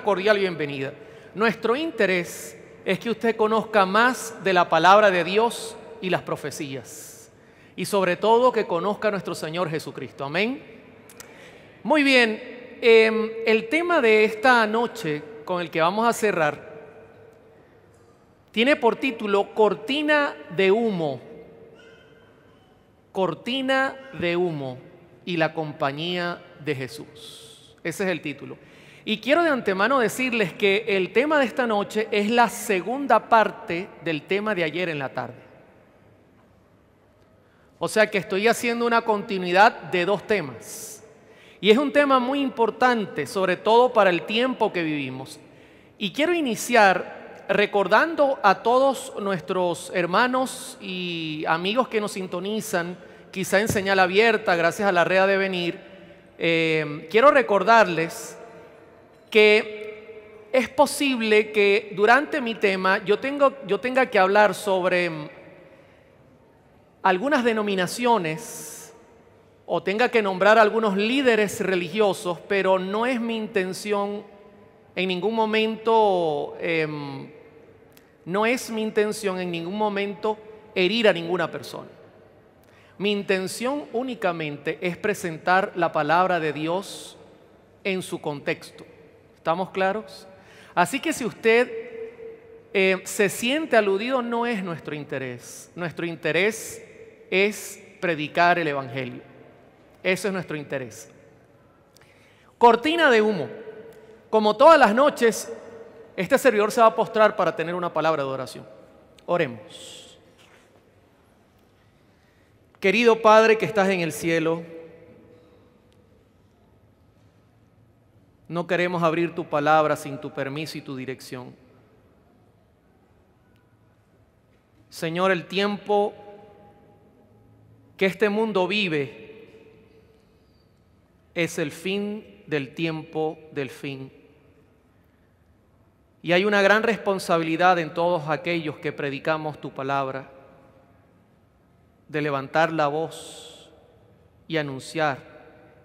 cordial bienvenida. Nuestro interés es que usted conozca más de la palabra de Dios y las profecías. Y sobre todo que conozca a nuestro Señor Jesucristo. Amén. Muy bien, el tema de esta noche con el que vamos a cerrar tiene por título Cortina de humo. Cortina de humo y la compañía de Jesús. Ese es el título. Y quiero de antemano decirles que el tema de esta noche es la segunda parte del tema de ayer en la tarde. O sea que estoy haciendo una continuidad de dos temas. Y es un tema muy importante, sobre todo para el tiempo que vivimos. Y quiero iniciar recordando a todos nuestros hermanos y amigos que nos sintonizan, quizá en señal abierta, gracias a la red de venir. Quiero recordarles que es posible que durante mi tema yo tenga que hablar sobre algunas denominaciones o tenga que nombrar algunos líderes religiosos, pero no es mi intención en ningún momento, herir a ninguna persona. Mi intención únicamente es presentar la palabra de Dios en su contexto. ¿Estamos claros? Así que si usted se siente aludido, no es nuestro interés. Nuestro interés es predicar el Evangelio. Ese es nuestro interés. Cortina de humo. Como todas las noches, este servidor se va a postrar para tener una palabra de oración. Oremos. Querido Padre que estás en el cielo, no queremos abrir tu palabra sin tu permiso y tu dirección. Señor, el tiempo que este mundo vive es el fin del tiempo del fin. Y hay una gran responsabilidad en todos aquellos que predicamos tu palabra, de levantar la voz y anunciar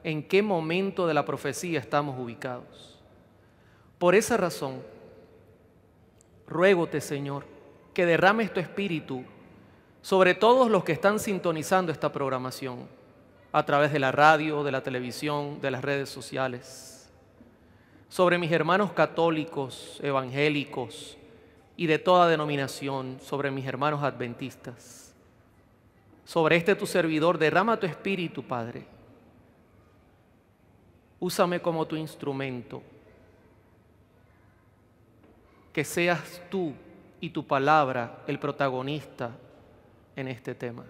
en qué momento de la profecía estamos ubicados. Por esa razón, ruégote, Señor, que derrames tu espíritu sobre todos los que están sintonizando esta programación a través de la radio, de la televisión, de las redes sociales, sobre mis hermanos católicos, evangélicos y de toda denominación, sobre mis hermanos adventistas, sobre este tu servidor. Derrama tu espíritu, Padre. Úsame como tu instrumento. Que seas tú y tu palabra el protagonista en este tema.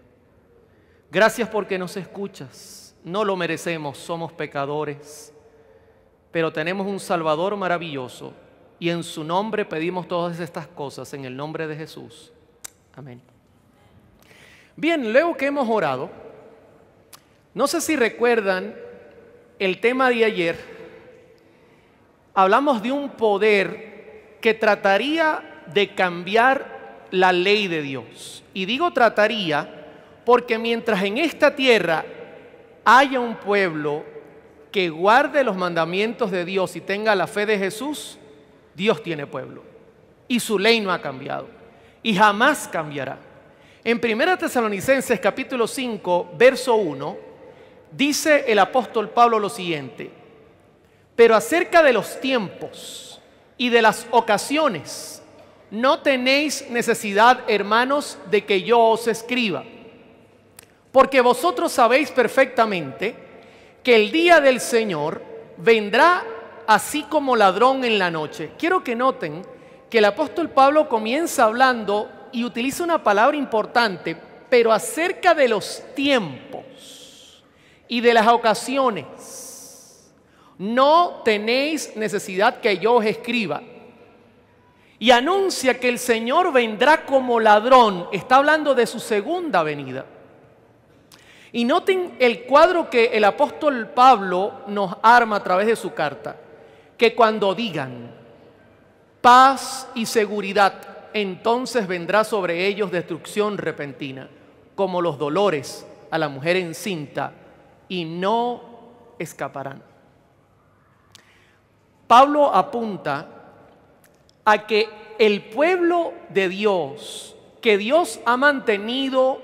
Gracias porque nos escuchas. No lo merecemos, somos pecadores, pero tenemos un Salvador maravilloso y en su nombre pedimos todas estas cosas, en el nombre de Jesús. Amén. Bien, luego que hemos orado, no sé si recuerdan el tema de ayer. Hablamos de un poder que trataría de cambiar la ley de Dios. Y digo trataría porque mientras en esta tierra haya un pueblo que guarde los mandamientos de Dios y tenga la fe de Jesús, Dios tiene pueblo. Y su ley no ha cambiado. Y jamás cambiará. En 1 Tesalonicenses capítulo 5, verso 1, dice el apóstol Pablo lo siguiente: pero acerca de los tiempos y de las ocasiones, no tenéis necesidad, hermanos, de que yo os escriba, porque vosotros sabéis perfectamente que el día del Señor vendrá así como ladrón en la noche. Quiero que noten que el apóstol Pablo comienza hablando y utiliza una palabra importante, pero acerca de los tiempos y de las ocasiones, no tenéis necesidad que yo os escriba. Y anuncia que el Señor vendrá como ladrón. Está hablando de su segunda venida. Y noten el cuadro que el apóstol Pablo nos arma a través de su carta. Que cuando digan paz y seguridad, entonces vendrá sobre ellos destrucción repentina, como los dolores a la mujer encinta, y no escaparán. Pablo apunta a que el pueblo de Dios, que Dios ha mantenido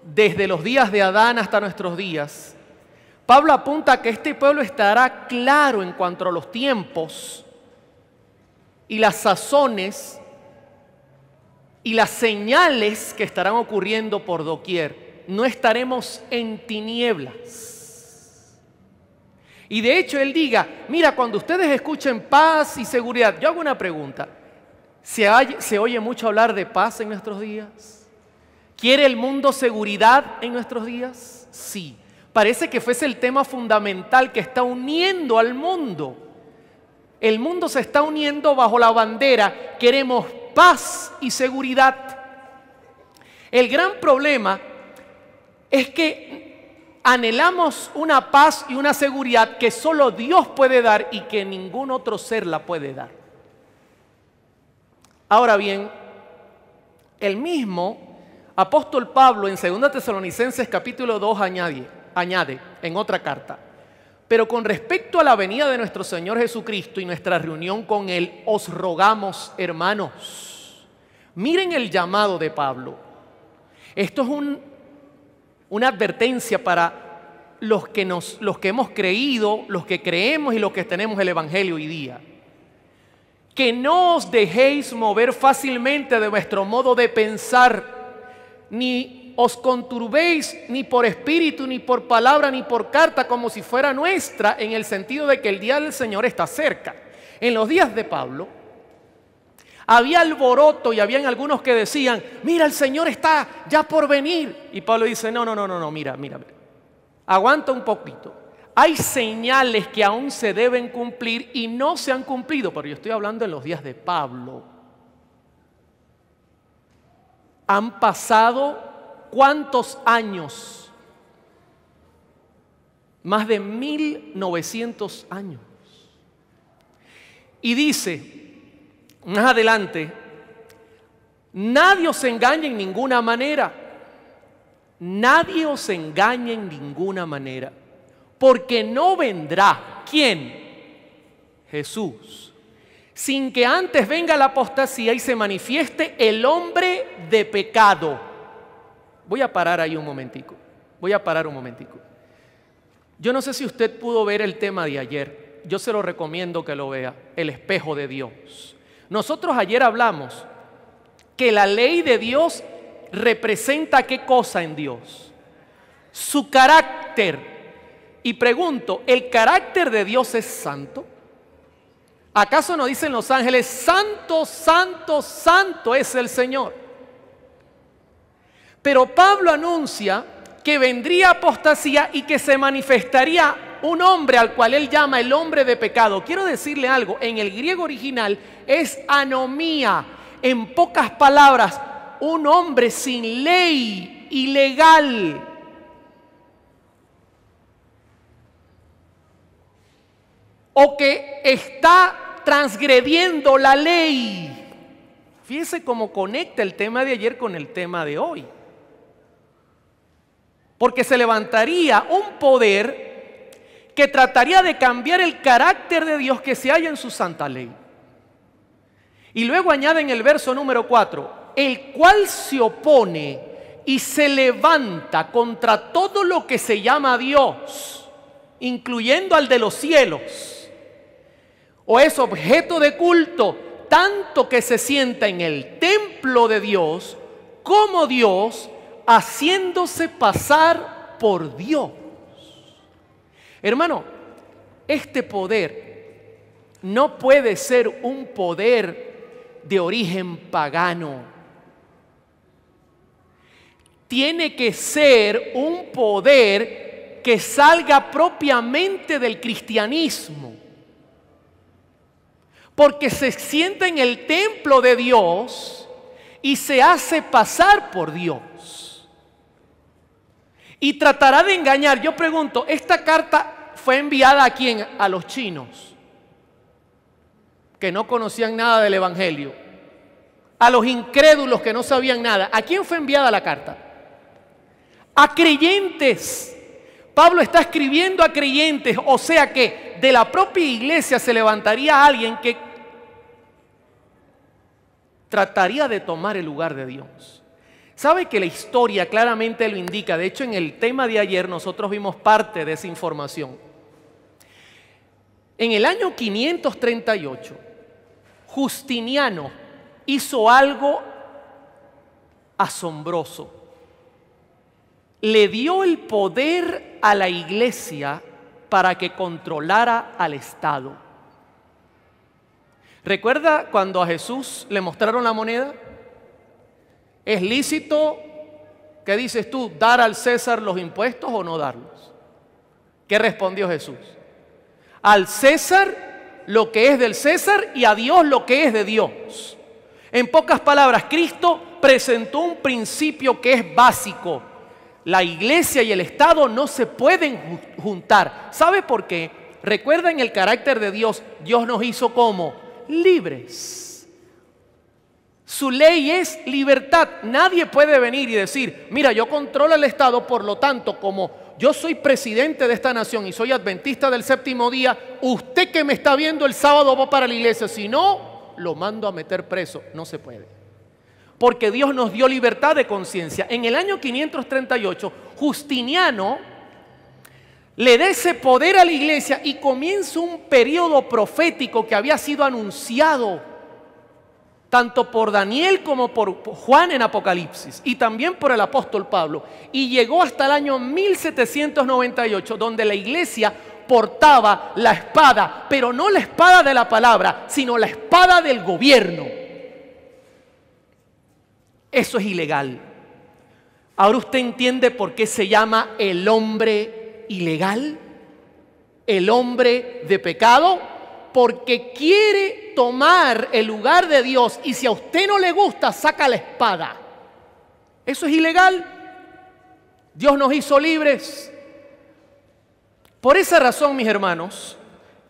desde los días de Adán hasta nuestros días, Pablo apunta a que este pueblo estará claro en cuanto a los tiempos y las sazones y las señales que estarán ocurriendo por doquier. No estaremos en tinieblas. Y de hecho él diga, mira, cuando ustedes escuchen paz y seguridad, yo hago una pregunta, ¿se oye mucho hablar de paz en nuestros días? ¿Quiere el mundo seguridad en nuestros días? Sí. Parece que fuese el tema fundamental que está uniendo al mundo. El mundo se está uniendo bajo la bandera, queremos paz y seguridad. El gran problema es que anhelamos una paz y una seguridad que solo Dios puede dar y que ningún otro ser la puede dar. Ahora bien, el mismo apóstol Pablo en 2 Tesalonicenses capítulo 2 añade en otra carta, pero con respecto a la venida de nuestro Señor Jesucristo y nuestra reunión con Él, os rogamos, hermanos. Miren el llamado de Pablo. Esto es una advertencia para los que hemos creído, los que creemos y los que tenemos el Evangelio hoy día. Que no os dejéis mover fácilmente de vuestro modo de pensar, ni os conturbéis ni por espíritu, ni por palabra, ni por carta, como si fuera nuestra, en el sentido de que el día del Señor está cerca. En los días de Pablo había alboroto y habían algunos que decían, mira, el Señor está ya por venir. Y Pablo dice, no, mira, aguanta un poquito. Hay señales que aún se deben cumplir y no se han cumplido, pero yo estoy hablando en los días de Pablo. Han pasado ¿cuántos años? Más de 1900 años. Y dice, más adelante, nadie os engañe en ninguna manera. Nadie os engañe en ninguna manera. Porque no vendrá, ¿quién? Jesús. Sin que antes venga la apostasía y se manifieste el hombre de pecado. Voy a parar ahí un momentico. Yo no sé si usted pudo ver el tema de ayer. Yo se lo recomiendo que lo vea. El espejo de Dios. Nosotros ayer hablamos que la ley de Dios representa ¿qué cosa en Dios? Su carácter. Y pregunto, ¿el carácter de Dios es santo? ¿Acaso no dicen los ángeles, santo, santo, santo es el Señor? Pero Pablo anuncia que vendría apostasía y que se manifestaría un hombre al cual él llama el hombre de pecado. Quiero decirle algo, en el griego original es anomía. En pocas palabras, un hombre sin ley, ilegal. O que está transgrediendo la ley. Fíjese cómo conecta el tema de ayer con el tema de hoy. Porque se levantaría un poder que trataría de cambiar el carácter de Dios que se halla en su santa ley. Y luego añade en el verso número 4, el cual se opone y se levanta contra todo lo que se llama Dios, incluyendo al de los cielos, o es objeto de culto, tanto que se sienta en el templo de Dios como Dios, haciéndose pasar por Dios. Hermano, este poder no puede ser un poder de origen pagano. Tiene que ser un poder que salga propiamente del cristianismo. Porque se sienta en el templo de Dios y se hace pasar por Dios. Y tratará de engañar. Yo pregunto, ¿esta carta fue enviada a quién? A los chinos, que no conocían nada del Evangelio. A los incrédulos que no sabían nada. ¿A quién fue enviada la carta? A creyentes. Pablo está escribiendo a creyentes, o sea que de la propia iglesia se levantaría alguien que trataría de tomar el lugar de Dios. ¿Sabe que la historia claramente lo indica? De hecho, en el tema de ayer nosotros vimos parte de esa información. En el año 538, Justiniano hizo algo asombroso. Le dio el poder a la iglesia para que controlara al Estado. ¿Recuerda cuando a Jesús le mostraron la moneda? ¿Es lícito, qué dices tú, dar al César los impuestos o no darlos? ¿Qué respondió Jesús? Al César lo que es del César y a Dios lo que es de Dios. En pocas palabras, Cristo presentó un principio que es básico. La iglesia y el Estado no se pueden juntar. ¿Sabe por qué? Recuerden el carácter de Dios. Dios nos hizo como libres. Su ley es libertad. Nadie puede venir y decir, mira, yo controlo el Estado, por lo tanto, como yo soy presidente de esta nación y soy adventista del séptimo día, usted que me está viendo el sábado va para la iglesia, si no, lo mando a meter preso. No se puede. Porque Dios nos dio libertad de conciencia. En el año 538, Justiniano le da ese poder a la iglesia y comienza un periodo profético que había sido anunciado tanto por Daniel como por Juan en Apocalipsis y también por el apóstol Pablo. Y llegó hasta el año 1798, donde la iglesia portaba la espada, pero no la espada de la palabra, sino la espada del gobierno. Eso es ilegal. Ahora usted entiende por qué se llama el hombre ilegal, el hombre de pecado, porque quiere tomar el lugar de Dios y si a usted no le gusta, saca la espada. Eso es ilegal. Dios nos hizo libres. Por esa razón, mis hermanos,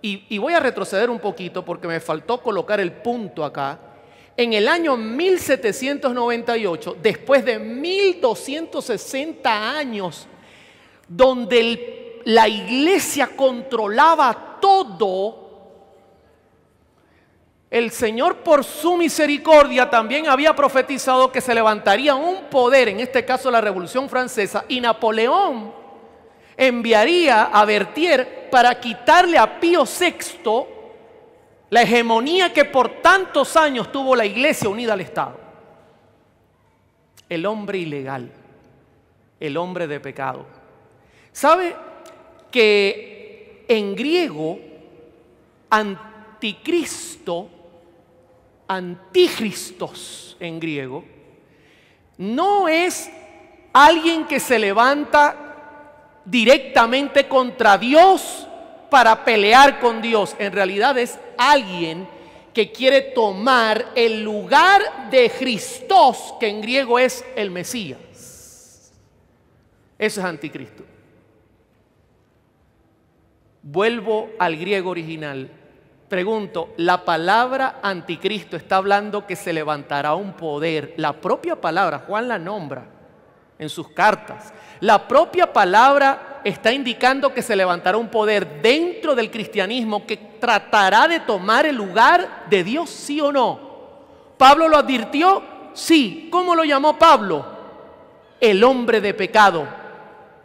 y voy a retroceder un poquito porque me faltó colocar el punto acá. En el año 1798, después de 1260 años, donde la iglesia controlaba todo, el Señor por su misericordia también había profetizado que se levantaría un poder, en este caso la Revolución Francesa, y Napoleón enviaría a Berthier para quitarle a Pío VI la hegemonía que por tantos años tuvo la iglesia unida al Estado. El hombre ilegal, el hombre de pecado. ¿Sabe que en griego anticristos en griego, no es alguien que se levanta directamente contra Dios para pelear con Dios? En realidad es alguien que quiere tomar el lugar de Christos, que en griego es el Mesías. Eso es anticristo. Vuelvo al griego original. Pregunto, ¿la palabra anticristo está hablando que se levantará un poder? La propia palabra, Juan la nombra en sus cartas. La propia palabra está indicando que se levantará un poder dentro del cristianismo que tratará de tomar el lugar de Dios, ¿sí o no? ¿Pablo lo advirtió? Sí. ¿Cómo lo llamó Pablo? El hombre de pecado.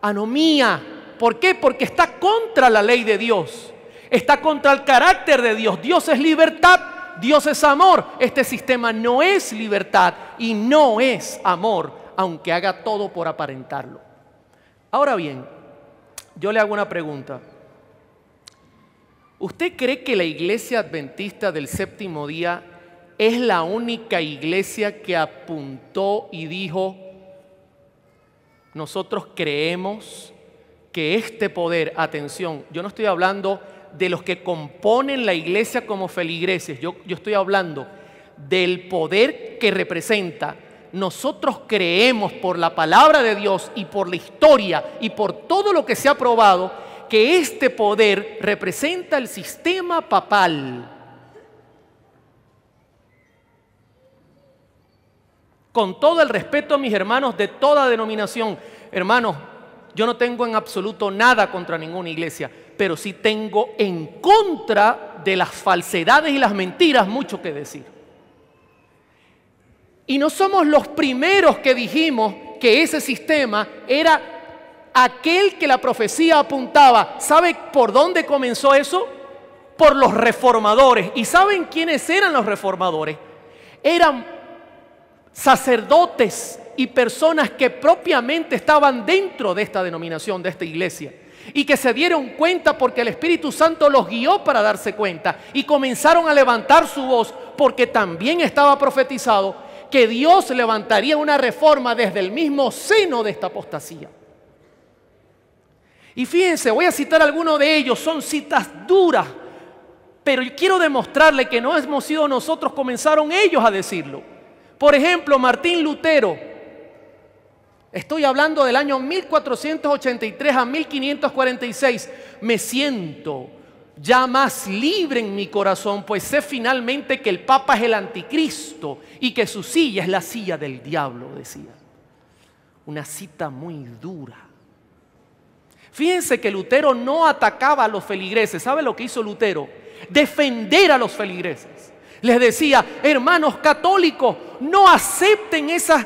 Anomía. ¿Por qué? Porque está contra la ley de Dios. Está contra el carácter de Dios. Dios es libertad, Dios es amor. Este sistema no es libertad y no es amor, aunque haga todo por aparentarlo. Ahora bien, yo le hago una pregunta. ¿Usted cree que la iglesia adventista del séptimo día es la única iglesia que apuntó y dijo, nosotros creemos que este poder, atención, yo no estoy hablando de los que componen la iglesia como feligreses, yo estoy hablando del poder que representa? Nosotros creemos por la palabra de Dios y por la historia y por todo lo que se ha probado que este poder representa el sistema papal. Con todo el respeto a mis hermanos de toda denominación, hermanos, Yo no tengo en absoluto nada contra ninguna iglesia, pero sí tengo en contra de las falsedades y las mentiras mucho que decir. Y no somos los primeros que dijimos que ese sistema era aquel que la profecía apuntaba. ¿Sabe por dónde comenzó eso? Por los reformadores. ¿Y saben quiénes eran los reformadores? Eran sacerdotes y personas que propiamente estaban dentro de esta denominación, de esta iglesia, y que se dieron cuenta porque el Espíritu Santo los guió para darse cuenta, y comenzaron a levantar su voz porque también estaba profetizado que Dios levantaría una reforma desde el mismo seno de esta apostasía. Y fíjense, voy a citar algunos de ellos, son citas duras, pero quiero demostrarle que no hemos sido nosotros, comenzaron ellos a decirlo. Por ejemplo, Martín Lutero, estoy hablando del año 1483 a 1546, me siento ya más libre en mi corazón, pues sé finalmente que el Papa es el anticristo y que su silla es la silla del diablo, decía. Una cita muy dura. Fíjense que Lutero no atacaba a los feligreses. ¿Sabe lo que hizo Lutero? Defender a los feligreses. Les decía, hermanos católicos, no acepten esas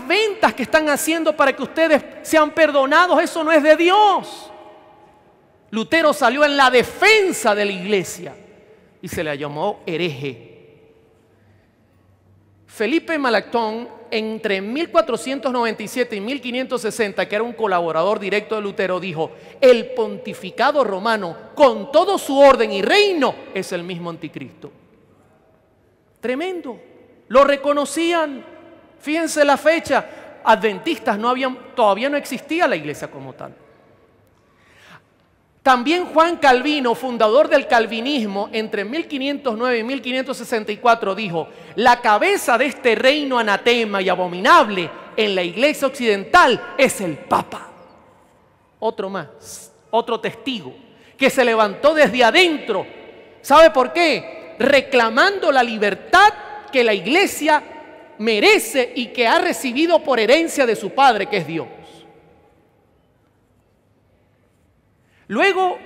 ventas que están haciendo para que ustedes sean perdonados. Eso no es de Dios. Lutero salió en la defensa de la iglesia y se le llamó hereje. Felipe Melanchthon, entre 1497 y 1560, que era un colaborador directo de Lutero, dijo: el pontificado romano, con todo su orden y reino, es el mismo anticristo. Tremendo. Lo reconocían. Fíjense la fecha. Adventistas todavía no existía la iglesia como tal. También Juan Calvino, fundador del calvinismo, entre 1509 y 1564, dijo: la cabeza de este reino anatema y abominable en la iglesia occidental es el Papa. Otro más, otro testigo, que se levantó desde adentro. ¿Sabe por qué? Reclamando la libertad que la iglesia merece y que ha recibido por herencia de su Padre, que es Dios. Luego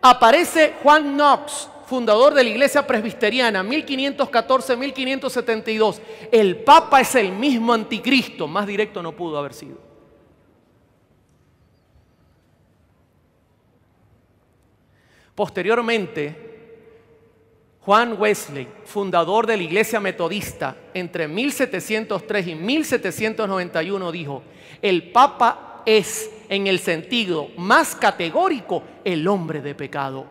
aparece Juan Knox, fundador de la iglesia presbiteriana, 1514-1572. El Papa es el mismo anticristo, más directo no pudo haber sido. Posteriormente, Juan Wesley, fundador de la iglesia metodista, entre 1703 y 1791, dijo: el Papa es, en el sentido más categórico, el hombre de pecado,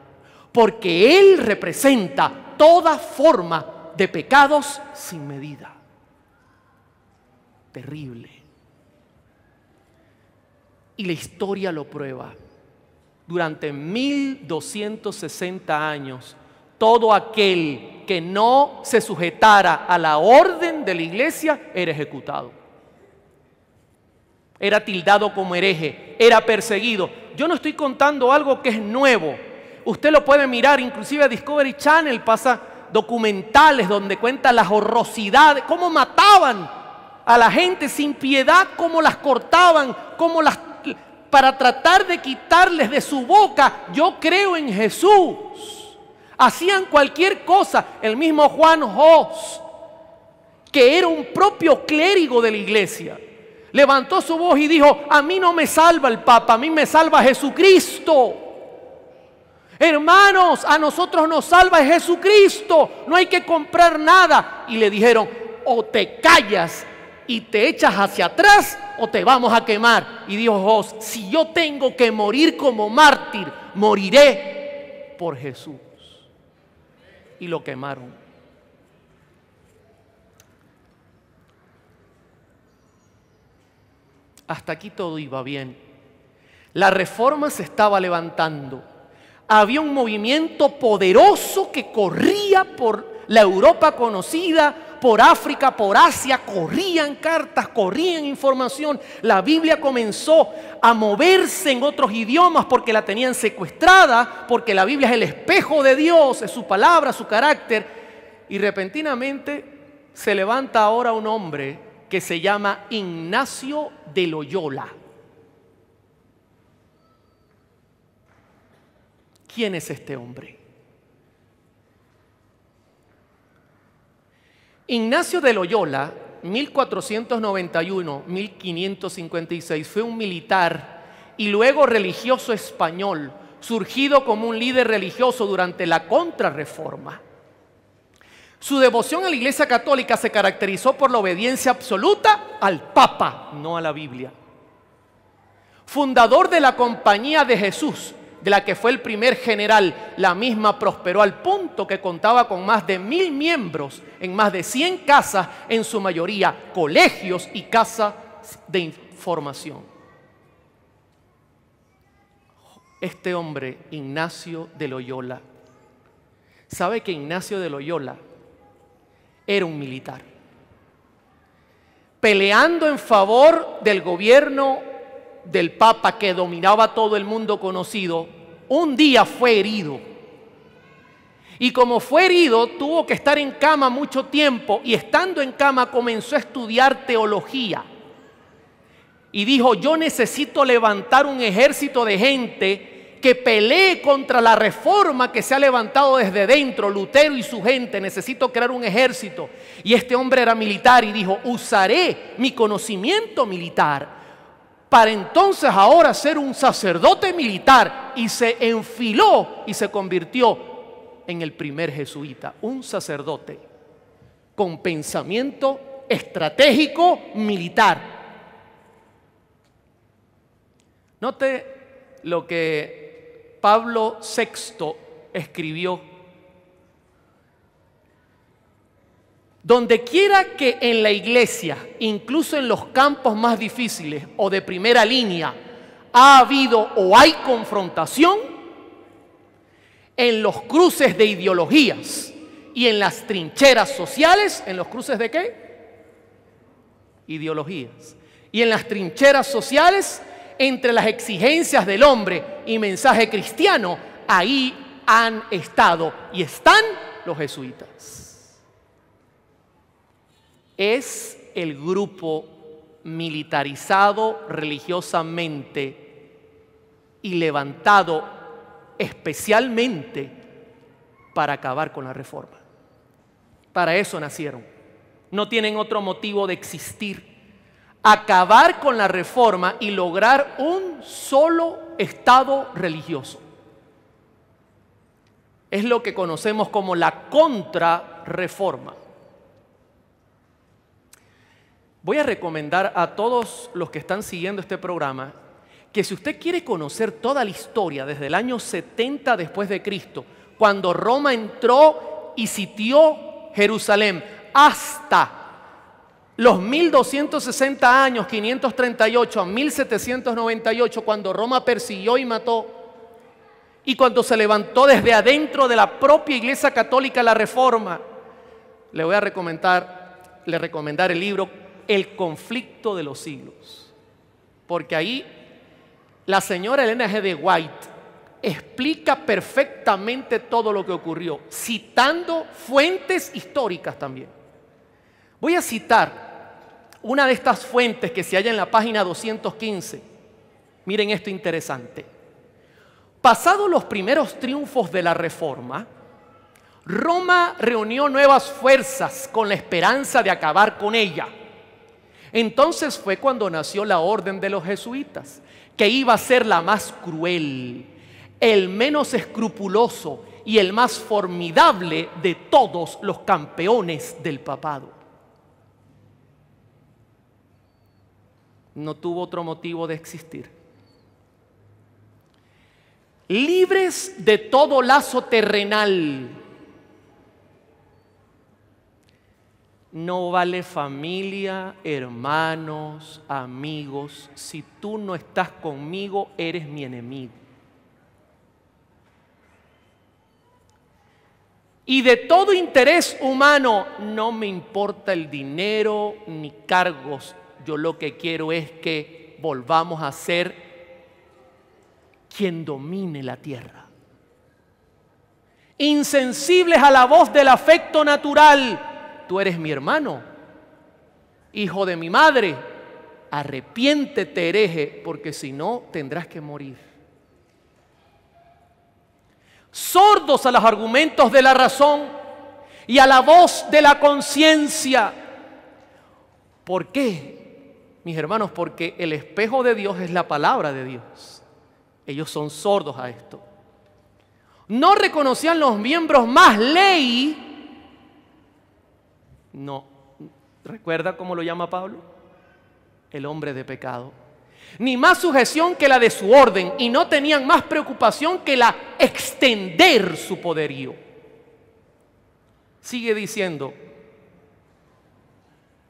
porque él representa toda forma de pecados sin medida. Terrible. Y la historia lo prueba. Durante 1260 años, todo aquel que no se sujetara a la orden de la iglesia era ejecutado. Era tildado como hereje, era perseguido. Yo no estoy contando algo que es nuevo. Usted lo puede mirar, inclusive Discovery Channel pasa documentales donde cuenta las horrorosidades, cómo mataban a la gente sin piedad, cómo las cortaban, para tratar de quitarles de su boca: yo creo en Jesús. Hacían cualquier cosa. El mismo Juan Hus, que era un propio clérigo de la iglesia, levantó su voz y dijo: a mí no me salva el Papa, a mí me salva Jesucristo. Hermanos, a nosotros nos salva Jesucristo, no hay que comprar nada. Y le dijeron: o te callas y te echas hacia atrás o te vamos a quemar. Y dijo Hus: si yo tengo que morir como mártir, moriré por Jesús. Y lo quemaron. Hasta aquí todo iba bien. La reforma se estaba levantando. Había un movimiento poderoso que corría por la Europa conocida, por África, por Asia. Corrían cartas, corrían información. La Biblia comenzó a moverse en otros idiomas porque la tenían secuestrada, porque la Biblia es el espejo de Dios, es su palabra, su carácter. Y repentinamente se levanta ahora un hombre que se llama Ignacio de Loyola. ¿Quién es este hombre? Ignacio de Loyola, 1491-1556, fue un militar y luego religioso español, surgido como un líder religioso durante la Contrarreforma. Su devoción a la Iglesia Católica se caracterizó por la obediencia absoluta al Papa, no a la Biblia. Fundador de la Compañía de Jesús, de la que fue el primer general, la misma prosperó al punto que contaba con más de 1000 miembros en más de 100 casas, en su mayoría colegios y casas de información. Este hombre, Ignacio de Loyola, ¿sabe que Ignacio de Loyola era un militar? Peleando en favor del gobierno del Papa que dominaba todo el mundo conocido, un día fue herido. Y como fue herido, tuvo que estar en cama mucho tiempo, y estando en cama comenzó a estudiar teología. Y dijo: yo necesito levantar un ejército de gente que pelee contra la reforma que se ha levantado desde dentro, Lutero y su gente. Necesito crear un ejército. Y este hombre era militar y dijo: usaré mi conocimiento militar para entonces ahora ser un sacerdote militar. Y se enfiló y se convirtió en el primer jesuita, un sacerdote con pensamiento estratégico militar. Note lo que Pablo VI escribió: donde quiera que en la iglesia, incluso en los campos más difíciles o de primera línea, ha habido o hay confrontación, en los cruces de ideologías y en las trincheras sociales, ¿en los cruces de qué? Ideologías. Y en las trincheras sociales, entre las exigencias del hombre y mensaje cristiano, ahí han estado y están los jesuitas. Es el grupo militarizado religiosamente y levantado especialmente para acabar con la reforma. Para eso nacieron. No tienen otro motivo de existir. Acabar con la reforma y lograr un solo estado religioso. Es lo que conocemos como la contrarreforma. Voy a recomendar a todos los que están siguiendo este programa que si usted quiere conocer toda la historia desde el año 70 después de Cristo, cuando Roma entró y sitió Jerusalén, hasta los 1260 años, 538 a 1798, cuando Roma persiguió y mató, y cuando se levantó desde adentro de la propia Iglesia Católica la reforma, le voy a recomendar el libro El conflicto de los siglos, porque ahí la señora Elena G. de White explica perfectamente todo lo que ocurrió, citando fuentes históricas también. Voy a citar una de estas fuentes que se halla en la página 215. Miren esto interesante. Pasados los primeros triunfos de la Reforma, Roma reunió nuevas fuerzas con la esperanza de acabar con ella. Entonces fue cuando nació la orden de los jesuitas, que iba a ser la más cruel, el menos escrupuloso y el más formidable de todos los campeones del papado. No tuvo otro motivo de existir. Libres de todo lazo terrenal. No vale familia, hermanos, amigos. Si tú no estás conmigo, eres mi enemigo. Y de todo interés humano, no me importa el dinero ni cargos. Yo lo que quiero es que volvamos a ser quien domine la tierra. Insensibles a la voz del afecto natural. Tú eres mi hermano, hijo de mi madre. Arrepiéntete, hereje, porque si no tendrás que morir. sordos a los argumentos de la razón y a la voz de la conciencia. ¿Por qué, mis hermanos? Porque el espejo de Dios es la palabra de Dios. Ellos son sordos a esto. No reconocían los miembros más ley. No. ¿Recuerda cómo lo llama Pablo? El hombre de pecado. Ni más sujeción que la de su orden, y no tenían más preocupación que la extender su poderío. Sigue diciendo,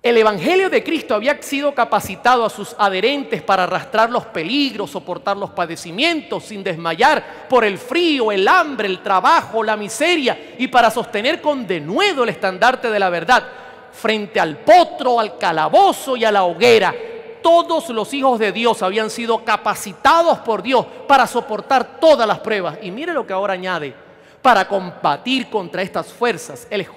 el evangelio de Cristo había sido capacitado a sus adherentes para arrastrar los peligros, soportar los padecimientos sin desmayar por el frío, el hambre, el trabajo, la miseria, y para sostener con denuedo el estandarte de la verdad frente al potro, al calabozo y a la hoguera. Todos los hijos de Dios habían sido capacitados por Dios para soportar todas las pruebas. Y mire lo que ahora añade: para combatir contra estas fuerzas. El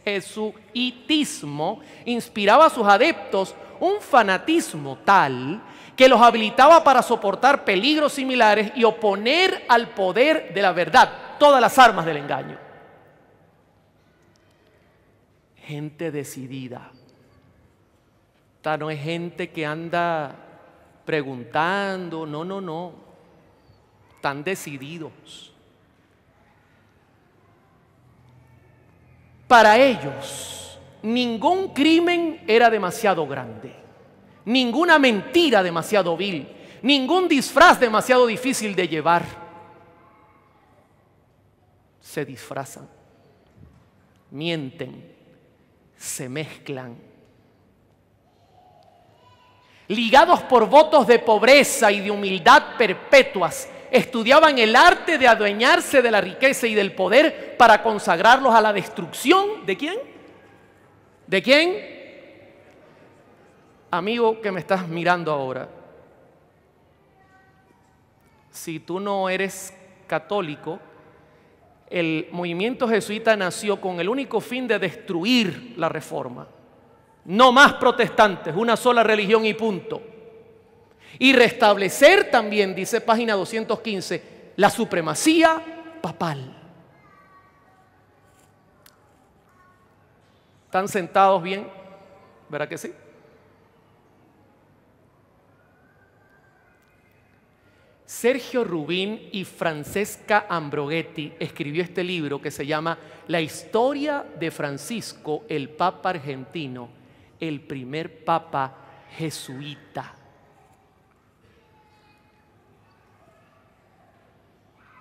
jesuitismo inspiraba a sus adeptos un fanatismo tal que los habilitaba para soportar peligros similares y oponer al poder de la verdad todas las armas del engaño. Gente decidida. Esta no es gente que anda preguntando, no. Están decididos. Para ellos, ningún crimen era demasiado grande, ninguna mentira demasiado vil, ningún disfraz demasiado difícil de llevar. Se disfrazan, mienten, se mezclan. Ligados por votos de pobreza y de humildad perpetuas, estudiaban el arte de adueñarse de la riqueza y del poder para consagrarlos a la destrucción. ¿De quién? ¿De quién? Amigo que me estás mirando ahora, si tú no eres católico, el movimiento jesuita nació con el único fin de destruir la Reforma. No más protestantes, una sola religión y punto. Y restablecer también, dice página 215, la supremacía papal. ¿Están sentados bien? ¿Verdad que sí? Sergio Rubín y Francesca Ambrogetti escribió este libro que se llama La historia de Francisco, el Papa argentino, el primer Papa jesuita.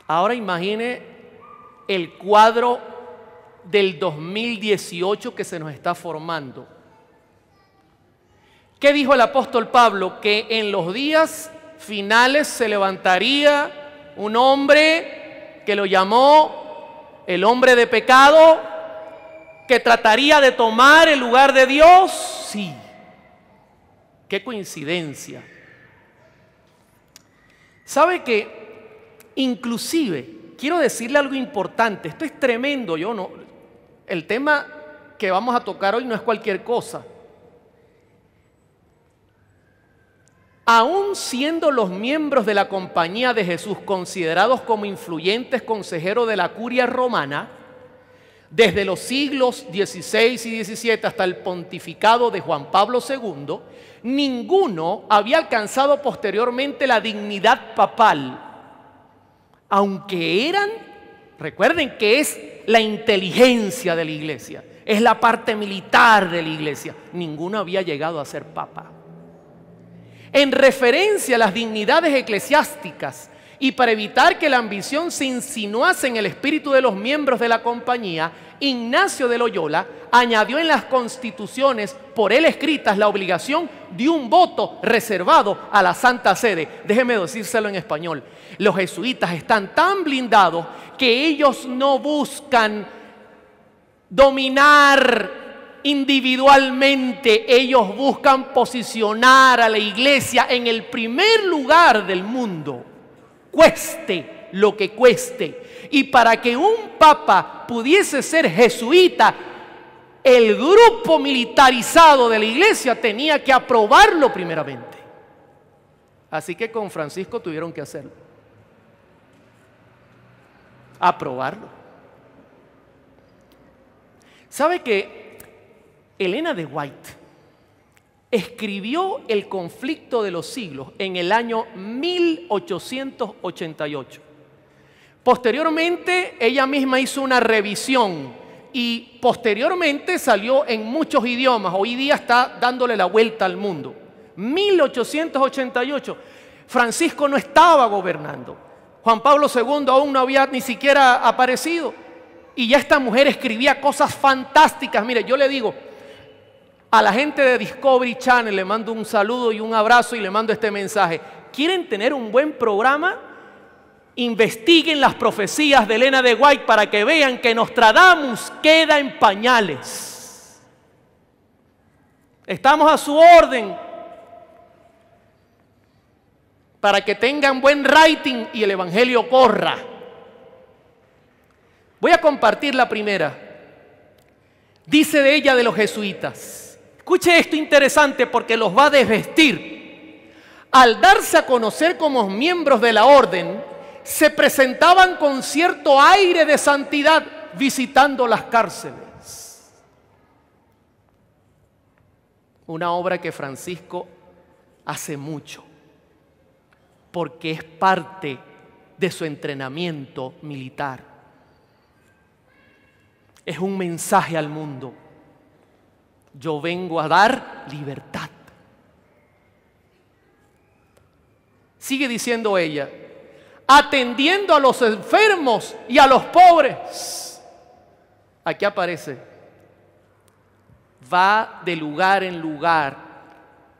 Ahora imagine el cuadro del 2018 que se nos está formando. ¿Qué dijo el apóstol Pablo? Que en los días finales se levantaría un hombre que lo llamó el hombre de pecado, que trataría de tomar el lugar de Dios. Sí, qué coincidencia. ¿Sabe que inclusive, quiero decirle algo importante, esto es tremendo, el tema que vamos a tocar hoy no es cualquier cosa. Aún siendo los miembros de la Compañía de Jesús considerados como influyentes consejeros de la curia romana, desde los siglos XVI y XVII hasta el pontificado de Juan Pablo II, ninguno había alcanzado posteriormente la dignidad papal, aunque recuerden que es la inteligencia de la iglesia, es la parte militar de la iglesia, ninguno había llegado a ser papa. En referencia a las dignidades eclesiásticas y para evitar que la ambición se insinuase en el espíritu de los miembros de la compañía, Ignacio de Loyola añadió en las constituciones por él escritas la obligación de un voto reservado a la Santa Sede. Déjeme decírselo en español. Los jesuitas están tan blindados que ellos no buscan dominar individualmente, ellos buscan posicionar a la iglesia en el primer lugar del mundo, cueste lo que cueste. Y para que un papa pudiese ser jesuita, el grupo militarizado de la iglesia tenía que aprobarlo primeramente. Así que con Francisco tuvieron que hacerlo. aprobarlo. ¿Sabe que Elena de White escribió El conflicto de los siglos en el año 1888? Posteriormente, ella misma hizo una revisión y posteriormente salió en muchos idiomas. Hoy día está dándole la vuelta al mundo. 1888. Francisco no estaba gobernando. Juan Pablo II aún no había ni siquiera aparecido. Y ya esta mujer escribía cosas fantásticas. Mire, yo le digo a la gente de Discovery Channel, le mando un saludo y un abrazo y le mando este mensaje. ¿Quieren tener un buen programa? Investiguen las profecías de Elena de White para que vean que Nostradamus queda en pañales. Estamos a su orden para que tengan buen rating y el evangelio corra. Voy a compartir la primera. Dice de ella de los jesuitas. Escuche esto interesante porque los va a desvestir. Al darse a conocer como miembros de la orden, se presentaban con cierto aire de santidad visitando las cárceles. Una obra que Francisco hace mucho, porque es parte de su entrenamiento militar. Es un mensaje al mundo. Yo vengo a dar libertad. Sigue diciendo ella, atendiendo a los enfermos y a los pobres. Aquí aparece, va de lugar en lugar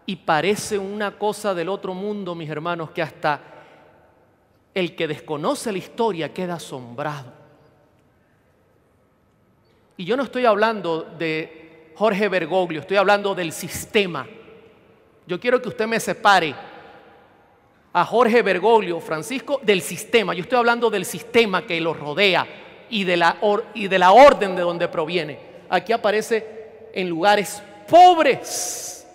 y parece una cosa del otro mundo, mis hermanos, que hasta el que desconoce la historia queda asombrado. Y yo no estoy hablando de Jorge Bergoglio, estoy hablando del sistema. Yo quiero que usted me separe a Jorge Bergoglio, Francisco, del sistema. Yo estoy hablando del sistema que los rodea y de la orden de donde proviene. Aquí aparece en lugares pobres.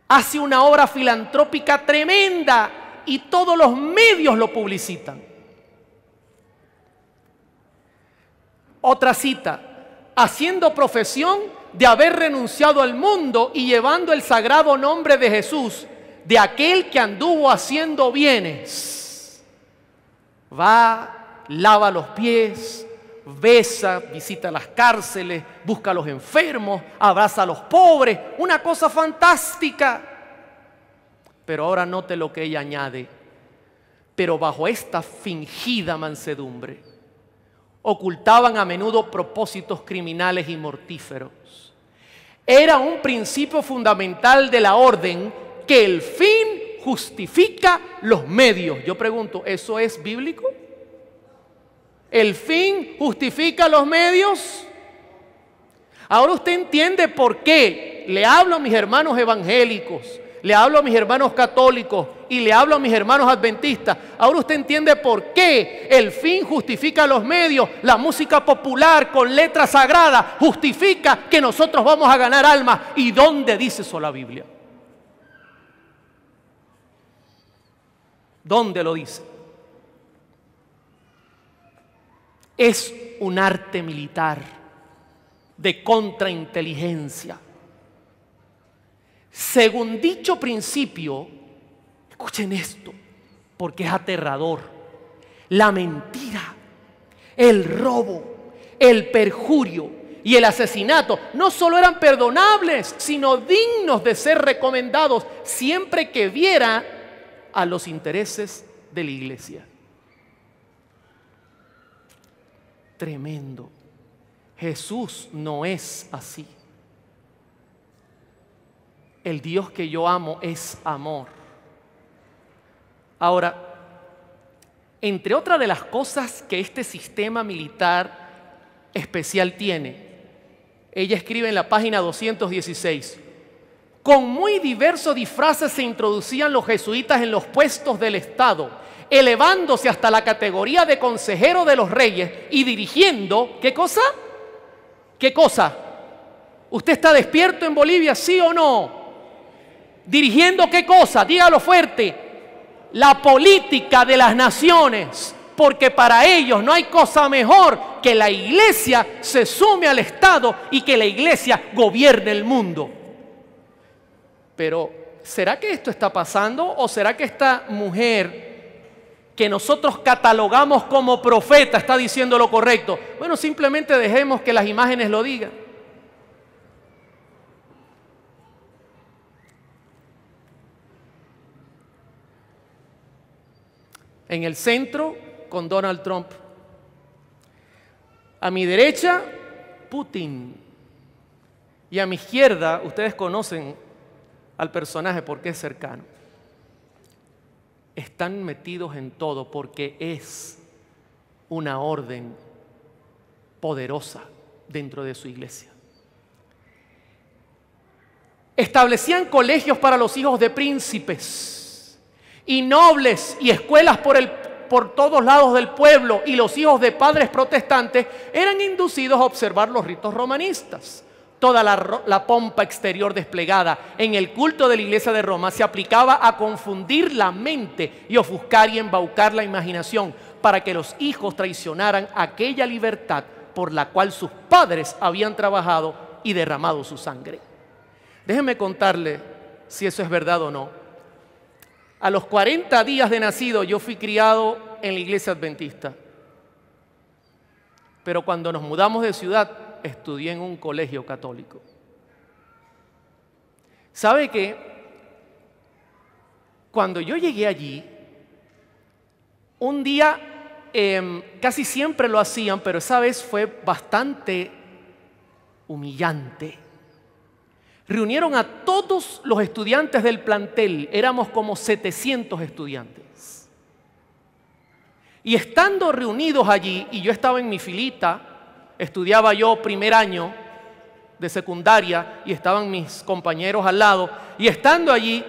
Hace una obra filantrópica tremenda y todos los medios lo publicitan. Otra cita, haciendo profesión de haber renunciado al mundo y llevando el sagrado nombre de Jesús, de aquel que anduvo haciendo bienes. Va, lava los pies, besa, visita las cárceles, busca a los enfermos, abraza a los pobres. Una cosa fantástica. Pero ahora note lo que ella añade. Pero bajo esta fingida mansedumbre, ocultaban a menudo propósitos criminales y mortíferos. Era un principio fundamental de la orden que el fin justifica los medios. Yo pregunto, ¿eso es bíblico? ¿El fin justifica los medios? Ahora usted entiende por qué le hablo a mis hermanos evangélicos, le hablo a mis hermanos católicos y le hablo a mis hermanos adventistas. Ahora usted entiende por qué el fin justifica los medios. La música popular con letra sagrada justifica que nosotros vamos a ganar almas. ¿Y dónde dice eso la Biblia? ¿Dónde lo dice? Es un arte militar de contrainteligencia. Según dicho principio, escuchen esto, porque es aterrador. La mentira, el robo, el perjurio y el asesinato no solo eran perdonables, sino dignos de ser recomendados siempre que viera a los intereses de la iglesia. Tremendo. Jesús no es así. El Dios que yo amo es amor. Ahora, entre otras de las cosas que este sistema militar especial tiene, ella escribe en la página 216, con muy diversos disfraces se introducían los jesuitas en los puestos del Estado, elevándose hasta la categoría de consejero de los reyes y dirigiendo, ¿qué cosa? ¿Qué cosa? ¿Usted está despierto en Bolivia, sí o no? ¿Dirigiendo qué cosa? Dígalo fuerte. La política de las naciones porque para ellos no hay cosa mejor que la iglesia se sume al Estado y que la iglesia gobierne el mundo. Pero, ¿será que esto está pasando o será que esta mujer que nosotros catalogamos como profeta está diciendo lo correcto? Bueno, simplemente dejemos que las imágenes lo digan. En el centro, con Donald Trump. A mi derecha, Putin. Y a mi izquierda, ustedes conocen al personaje porque es cercano. Están metidos en todo porque es una orden poderosa dentro de su iglesia. Establecían colegios para los hijos de príncipes y nobles y escuelas por todos lados del pueblo, y los hijos de padres protestantes eran inducidos a observar los ritos romanistas. Toda la pompa exterior desplegada en el culto de la iglesia de Roma se aplicaba a confundir la mente y ofuscar y embaucar la imaginación para que los hijos traicionaran aquella libertad por la cual sus padres habían trabajado y derramado su sangre. Déjenme contarle si eso es verdad o no. A los 40 días de nacido yo fui criado en la iglesia adventista. Pero cuando nos mudamos de ciudad, estudié en un colegio católico. ¿Sabe qué? Cuando yo llegué allí, un día, casi siempre lo hacían, pero esa vez fue bastante humillante. Reunieron a todos los estudiantes del plantel, éramos como 700 estudiantes. Y estando reunidos allí, y yo estaba en mi filita, estudiaba yo primer año de secundaria y estaban mis compañeros al lado, y estando allí,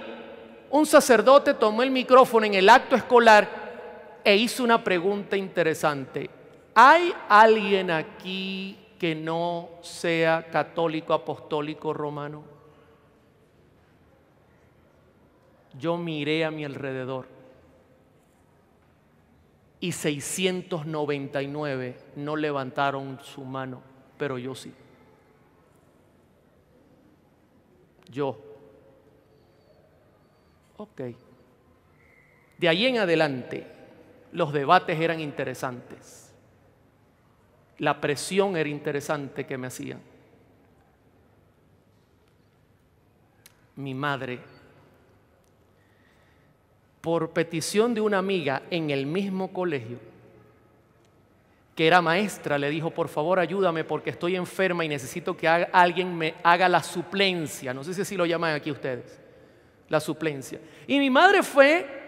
un sacerdote tomó el micrófono en el acto escolar e hizo una pregunta interesante. ¿Hay alguien aquí que no sea católico, apostólico, romano? Yo miré a mi alrededor y 699 no levantaron su mano, pero yo sí. Yo. Ok. De ahí en adelante, los debates eran interesantes. La presión era interesante que me hacían. Mi madre, por petición de una amiga en el mismo colegio, que era maestra, le dijo: por favor ayúdame porque estoy enferma y necesito que alguien me haga la suplencia. No sé si así lo llaman aquí ustedes, la suplencia. Y mi madre fue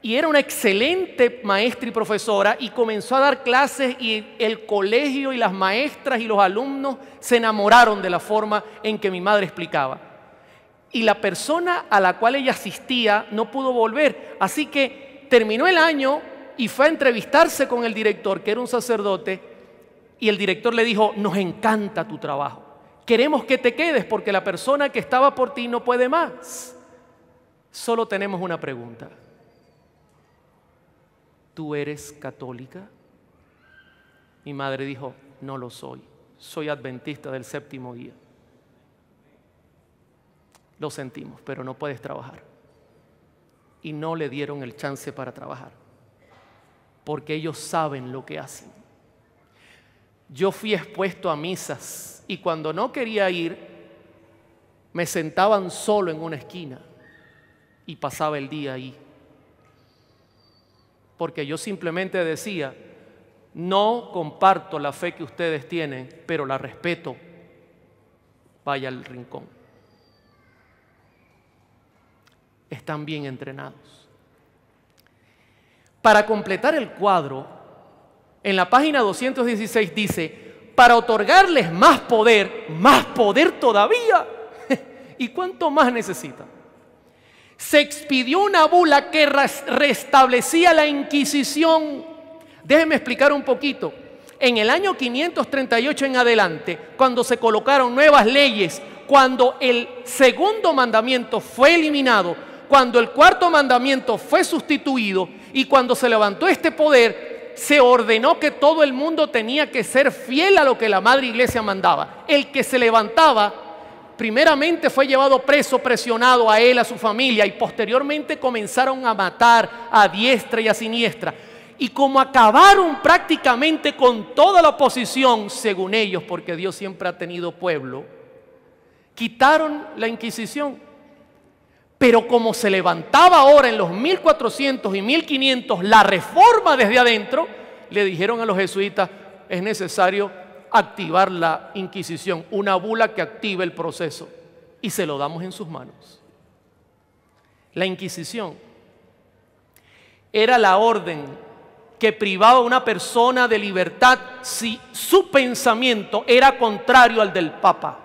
y era una excelente maestra y profesora y comenzó a dar clases, y el colegio y las maestras y los alumnos se enamoraron de la forma en que mi madre explicaba. Y la persona a la cual ella asistía no pudo volver, así que terminó el año y fue a entrevistarse con el director, que era un sacerdote, y el director le dijo: nos encanta tu trabajo, queremos que te quedes porque la persona que estaba por ti no puede más. Solo tenemos una pregunta: ¿tú eres católica? Mi madre dijo: no lo soy, soy adventista del séptimo día. Lo sentimos, pero no puedes trabajar. Y no le dieron el chance para trabajar, porque ellos saben lo que hacen. Yo fui expuesto a misas y cuando no quería ir, me sentaban solo en una esquina y pasaba el día ahí. Porque yo simplemente decía: no comparto la fe que ustedes tienen, pero la respeto. Vaya al rincón. Están bien entrenados. Para completar el cuadro, en la página 216 dice: para otorgarles más poder todavía. ¿Y cuánto más necesitan? Se expidió una bula que restablecía la Inquisición. Déjenme explicar un poquito. En el año 538 en adelante, cuando se colocaron nuevas leyes, cuando el segundo mandamiento fue eliminado, cuando el cuarto mandamiento fue sustituido y cuando se levantó este poder, se ordenó que todo el mundo tenía que ser fiel a lo que la Madre Iglesia mandaba. El que se levantaba, primeramente fue llevado preso, presionado a él, a su familia, y posteriormente comenzaron a matar a diestra y a siniestra. Y como acabaron prácticamente con toda la oposición, según ellos, porque Dios siempre ha tenido pueblo, quitaron la Inquisición. Pero como se levantaba ahora en los 1400 y 1500 la reforma desde adentro, le dijeron a los jesuitas, es necesario activar la Inquisición, una bula que active el proceso, y se lo damos en sus manos. La Inquisición era la orden que privaba a una persona de libertad si su pensamiento era contrario al del Papa.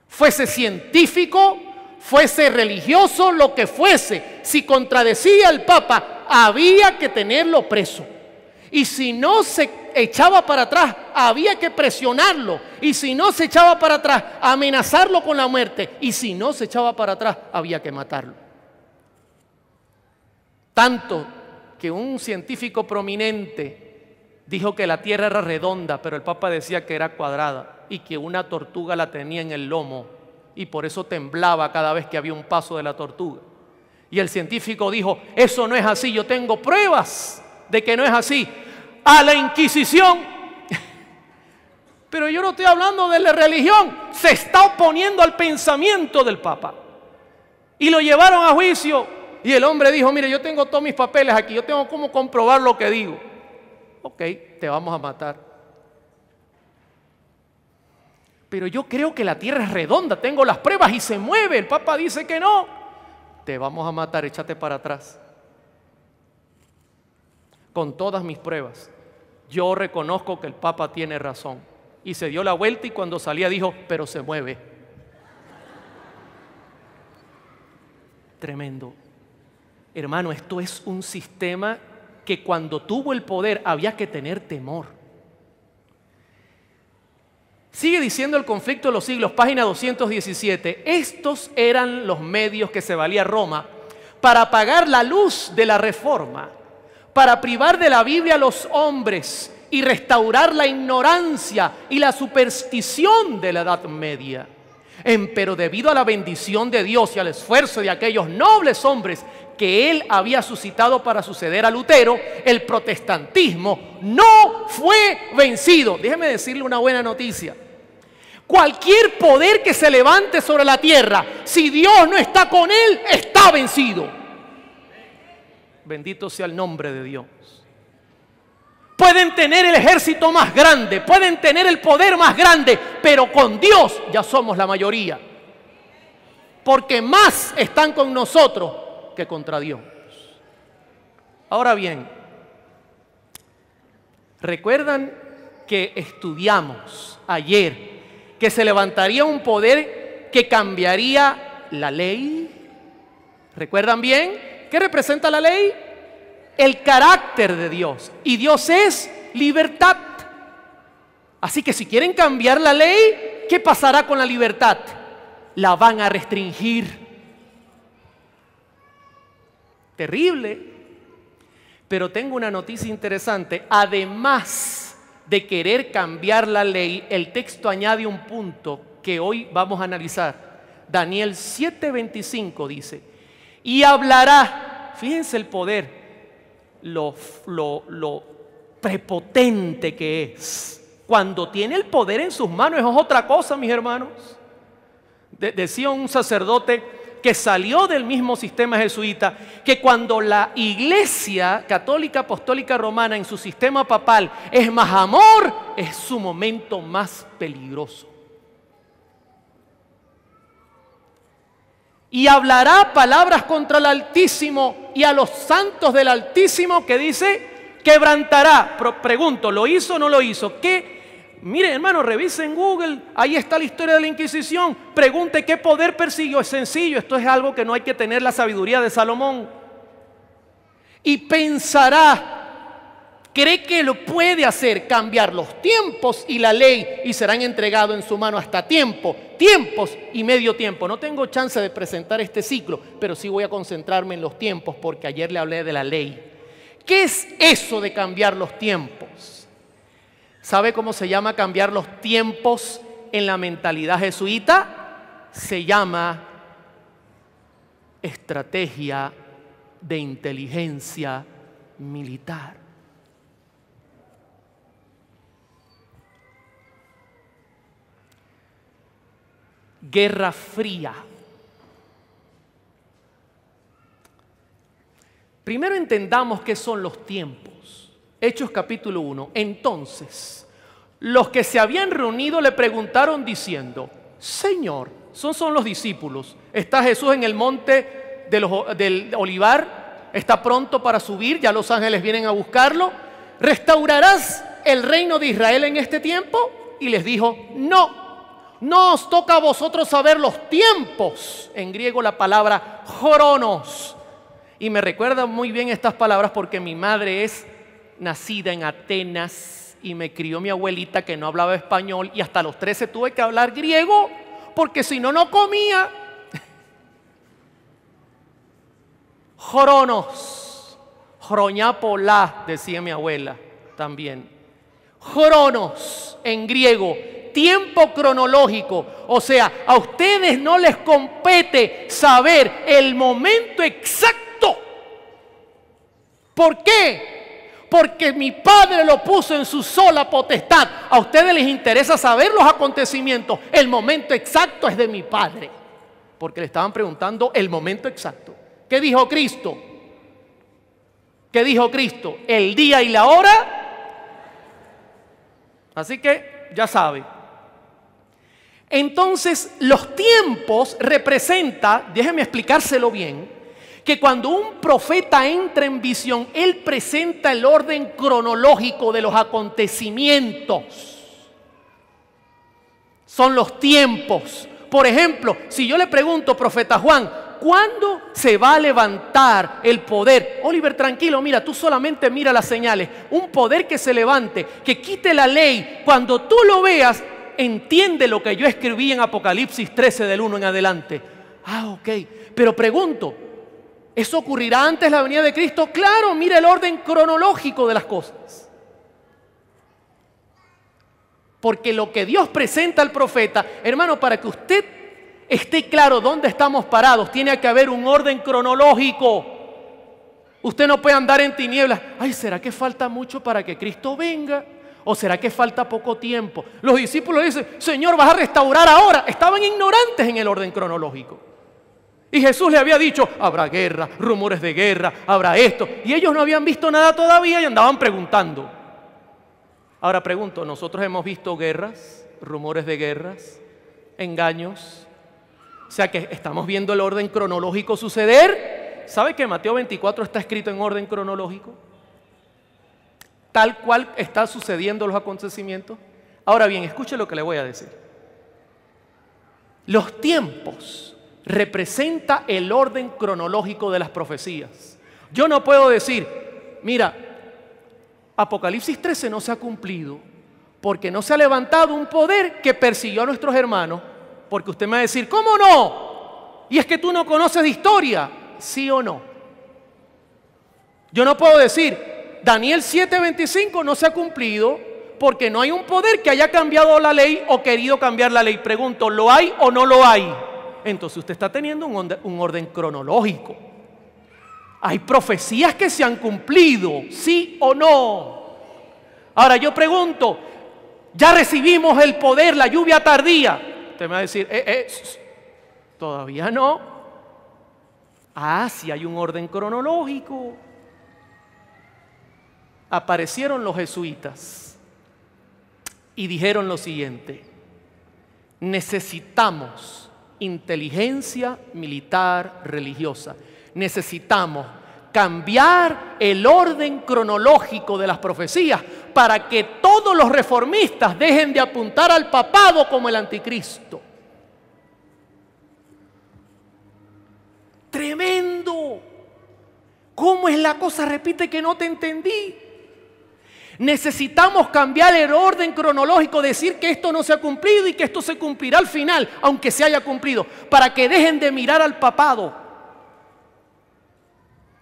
Fuese científico, fuese religioso, lo que fuese, si contradecía al Papa, había que tenerlo preso. Y si no se echaba para atrás, había que presionarlo. Y si no se echaba para atrás, amenazarlo con la muerte. Y si no se echaba para atrás, había que matarlo. Tanto que un científico prominente dijo que la Tierra era redonda, pero el Papa decía que era cuadrada y que una tortuga la tenía en el lomo y por eso temblaba cada vez que había un paso de la tortuga. Y el científico dijo, eso no es así, yo tengo pruebas de que no es así. A la Inquisición. Pero yo no estoy hablando de la religión, se está oponiendo al pensamiento del Papa. Y lo llevaron a juicio y el hombre dijo, mire, yo tengo todos mis papeles aquí, yo tengo cómo comprobar lo que digo. Ok, te vamos a matar. Pero yo creo que la Tierra es redonda, tengo las pruebas y se mueve. El Papa dice que no. Te vamos a matar, échate para atrás. Con todas mis pruebas, yo reconozco que el Papa tiene razón. Y se dio la vuelta y cuando salía dijo, pero se mueve. Tremendo. Hermano, esto es un sistema que cuando tuvo el poder había que tener temor. Sigue diciendo el conflicto de los siglos, página 217. Estos eran los medios que se valía Roma para apagar la luz de la reforma, para privar de la Biblia a los hombres y restaurar la ignorancia y la superstición de la Edad Media. Pero debido a la bendición de Dios y al esfuerzo de aquellos nobles hombres que él había suscitado para suceder a Lutero, el protestantismo no fue vencido. Déjeme decirle una buena noticia. Cualquier poder que se levante sobre la tierra, si Dios no está con él, está vencido. Bendito sea el nombre de Dios. Pueden tener el ejército más grande, pueden tener el poder más grande, pero con Dios ya somos la mayoría. Porque más están con nosotros que contra Dios. Ahora bien, ¿recuerdan que estudiamos ayer que se levantaría un poder que cambiaría la ley? ¿Recuerdan bien? ¿Qué representa la ley? El carácter de Dios. Y Dios es libertad. Así que si quieren cambiar la ley, ¿qué pasará con la libertad? La van a restringir. Terrible. Pero tengo una noticia interesante. Además de querer cambiar la ley, el texto añade un punto que hoy vamos a analizar. Daniel 7:25 dice, y hablará, fíjense el poder, lo prepotente que es. Cuando tiene el poder en sus manos es otra cosa, mis hermanos. Decía un sacerdote que salió del mismo sistema jesuita, que cuando la Iglesia Católica Apostólica Romana en su sistema papal es más amor, es su momento más peligroso. Y hablará palabras contra el Altísimo y a los santos del Altísimo, que dice, quebrantará. Pregunto, ¿lo hizo o no lo hizo? ¿Qué? Mire, hermano, revise en Google, ahí está la historia de la Inquisición. Pregunte qué poder persiguió. Es sencillo, esto es algo que no hay que tener la sabiduría de Salomón. Y pensará, cree que lo puede hacer, cambiar los tiempos y la ley, y serán entregados en su mano hasta tiempos y medio tiempo. No tengo chance de presentar este ciclo, pero sí voy a concentrarme en los tiempos, porque ayer le hablé de la ley. ¿Qué es eso de cambiar los tiempos? ¿Sabe cómo se llama cambiar los tiempos en la mentalidad jesuita? Se llama estrategia de inteligencia militar. Guerra Fría. Primero entendamos qué son los tiempos. Hechos capítulo 1. Entonces, los que se habían reunido le preguntaron diciendo: Señor, son los discípulos, está Jesús en el monte del Olivar, está pronto para subir, ya los ángeles vienen a buscarlo. ¿Restaurarás el reino de Israel en este tiempo? Y les dijo: no os toca a vosotros saber los tiempos. En griego la palabra cronos. Y me recuerda muy bien estas palabras porque mi madre es nacida en Atenas y me crió mi abuelita que no hablaba español y hasta los 13 tuve que hablar griego porque si no, no comía. Cronos, chroñapolá, decía mi abuela también. Cronos en griego, tiempo cronológico. O sea, a ustedes no les compete saber el momento exacto. ¿Por qué? Porque mi Padre lo puso en su sola potestad. A ustedes les interesa saber los acontecimientos. El momento exacto es de mi Padre. Porque le estaban preguntando el momento exacto. ¿Qué dijo Cristo? ¿Qué dijo Cristo? El día y la hora. Así que ya sabe. Entonces, los tiempos representa, déjeme explicárselo bien, que cuando un profeta entra en visión, él presenta el orden cronológico de los acontecimientos. Son los tiempos. Por ejemplo, si yo le pregunto, profeta Juan, ¿cuándo se va a levantar el poder? Oliver, tranquilo, mira, tú solamente mira las señales. Un poder que se levante, que quite la ley. Cuando tú lo veas, entiende lo que yo escribí en Apocalipsis 13 del 1 en adelante. Ok, pero pregunto, ¿eso ocurrirá antes de la venida de Cristo? Claro, mira el orden cronológico de las cosas. Porque lo que Dios presenta al profeta, hermano, para que usted esté claro dónde estamos parados, tiene que haber un orden cronológico. Usted no puede andar en tinieblas. Ay, ¿será que falta mucho para que Cristo venga? ¿O será que falta poco tiempo? Los discípulos dicen: Señor, ¿vas a restaurar ahora? Estaban ignorantes en el orden cronológico. Y Jesús le había dicho: habrá guerra, rumores de guerra, habrá esto. Y ellos no habían visto nada todavía y andaban preguntando. Ahora pregunto, ¿nosotros hemos visto guerras, rumores de guerras, engaños? O sea que estamos viendo el orden cronológico suceder. ¿Sabe que Mateo 24 está escrito en orden cronológico? Tal cual está sucediendo los acontecimientos. Ahora bien, escuche lo que le voy a decir. Los tiempos representa el orden cronológico de las profecías. Yo no puedo decir, mira, Apocalipsis 13 no se ha cumplido porque no se ha levantado un poder que persiguió a nuestros hermanos. Porque usted me va a decir, ¿cómo no? Y es que tú no conoces de historia, ¿sí o no? Yo no puedo decir, Daniel 7:25 no se ha cumplido porque no hay un poder que haya cambiado la ley o querido cambiar la ley. Pregunto, ¿lo hay o no lo hay? Entonces usted está teniendo un orden cronológico. Hay profecías que se han cumplido, ¿sí o no? Ahora yo pregunto, ya recibimos el poder, la lluvia tardía. Usted me va a decir, todavía no. Sí hay un orden cronológico. Aparecieron los jesuitas y dijeron lo siguiente: necesitamos inteligencia militar religiosa. Necesitamos cambiar el orden cronológico de las profecías para que todos los reformistas dejen de apuntar al papado como el anticristo. Tremendo. ¿Cómo es la cosa? Repite que no te entendí. Necesitamos cambiar el orden cronológico, decir que esto no se ha cumplido y que esto se cumplirá al final, aunque se haya cumplido, para que dejen de mirar al papado.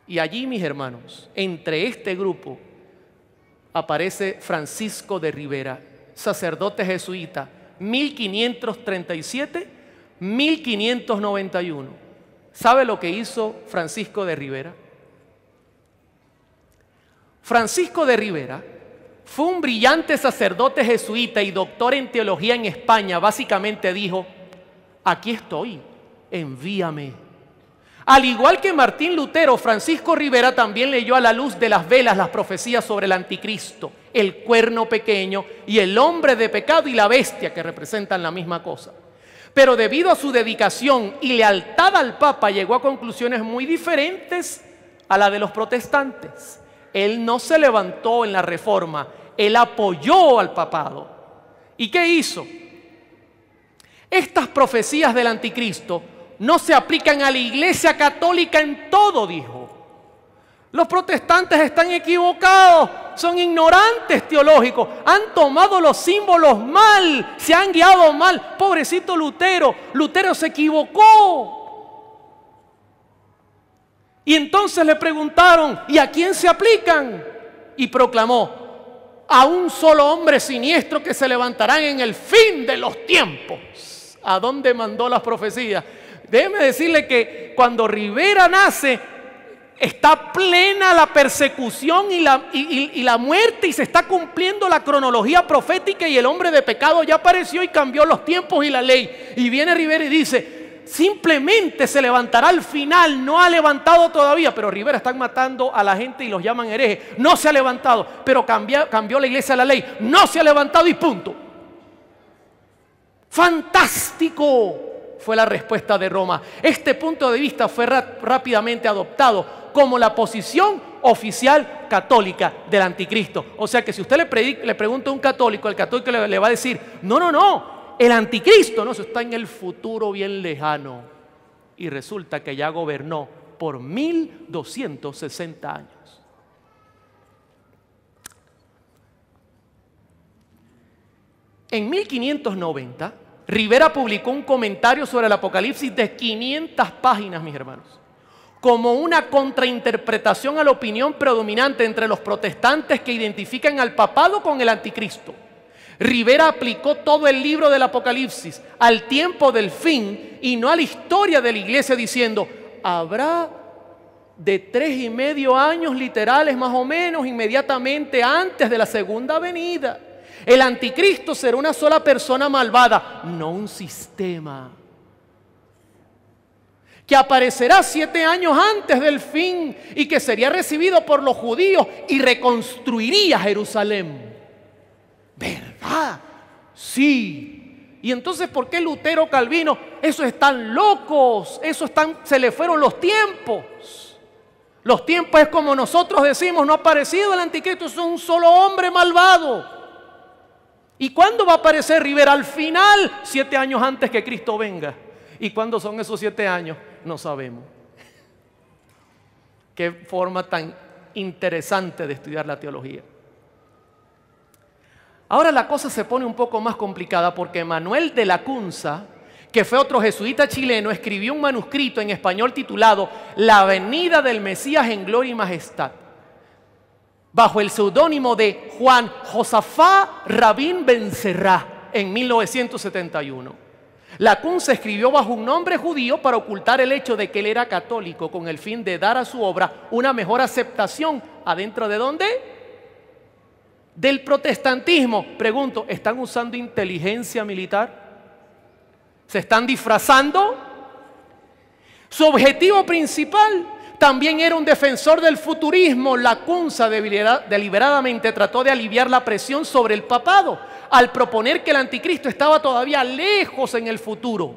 Y allí, mis hermanos, entre este grupo aparece Francisco de Ribera, sacerdote jesuita, 1537-1591. ¿Sabe lo que hizo Francisco de Ribera? Francisco de Ribera fue un brillante sacerdote jesuita y doctor en teología en España. Básicamente dijo: aquí estoy, envíame. Al igual que Martín Lutero, Francisco Ribera también leyó a la luz de las velas las profecías sobre el anticristo, el cuerno pequeño y el hombre de pecado y la bestia, que representan la misma cosa. Pero debido a su dedicación y lealtad al Papa, llegó a conclusiones muy diferentes a la de los protestantes. Él no se levantó en la Reforma, él apoyó al papado. ¿Y qué hizo? Estas profecías del anticristo no se aplican a la Iglesia Católica en todo, dijo. Los protestantes están equivocados, son ignorantes teológicos, han tomado los símbolos mal, se han guiado mal. Pobrecito Lutero, Lutero se equivocó. Y entonces le preguntaron: ¿y a quién se aplican? Y proclamó: a un solo hombre siniestro que se levantarán en el fin de los tiempos. ¿A dónde mandó las profecías? Déjeme decirle que cuando Ribera nace, está plena la persecución y la muerte, y se está cumpliendo la cronología profética, y el hombre de pecado ya apareció y cambió los tiempos y la ley. Y viene Ribera y dice: simplemente se levantará al final, no ha levantado todavía. Pero Ribera, están matando a la gente y los llaman herejes. No se ha levantado, pero cambió la iglesia la ley. No se ha levantado y punto. ¡Fantástico! Fue la respuesta de Roma. Este punto de vista fue rápidamente adoptado como la posición oficial católica del anticristo. O sea que si usted le pregunta a un católico, el católico le va a decir: no, el anticristo, no, eso está en el futuro bien lejano. Y resulta que ya gobernó por 1260 años. En 1590, Ribera publicó un comentario sobre el Apocalipsis de 500 páginas, mis hermanos, como una contrainterpretación a la opinión predominante entre los protestantes que identifican al papado con el anticristo. Ribera aplicó todo el libro del Apocalipsis al tiempo del fin y no a la historia de la iglesia, diciendo: habrá de 3,5 años literales más o menos inmediatamente antes de la segunda venida. El anticristo será una sola persona malvada, no un sistema, que aparecerá 7 años antes del fin y que sería recibido por los judíos y reconstruiría Jerusalén. ¿Verdad? Sí. Y entonces, ¿por qué Lutero, Calvino? Esos están locos, se le fueron los tiempos. Los tiempos es como nosotros decimos: no ha aparecido el anticristo, es un solo hombre malvado. ¿Y cuándo va a aparecer Ribera? Al final, 7 años antes que Cristo venga. ¿Y cuándo son esos 7 años? No sabemos. Qué forma tan interesante de estudiar la teología. Ahora la cosa se pone un poco más complicada, porque Manuel de Lacunza, que fue otro jesuita chileno, escribió un manuscrito en español titulado La venida del Mesías en gloria y majestad, bajo el seudónimo de Juan Josafá Rabín Benserrá, en 1971. Lacunza escribió bajo un nombre judío para ocultar el hecho de que él era católico, con el fin de dar a su obra una mejor aceptación. ¿Adentro de dónde? Del protestantismo. Pregunto, ¿están usando inteligencia militar? ¿Se están disfrazando? Su objetivo principal también era un defensor del futurismo. Lacunza deliberadamente trató de aliviar la presión sobre el papado al proponer que el anticristo estaba todavía lejos en el futuro.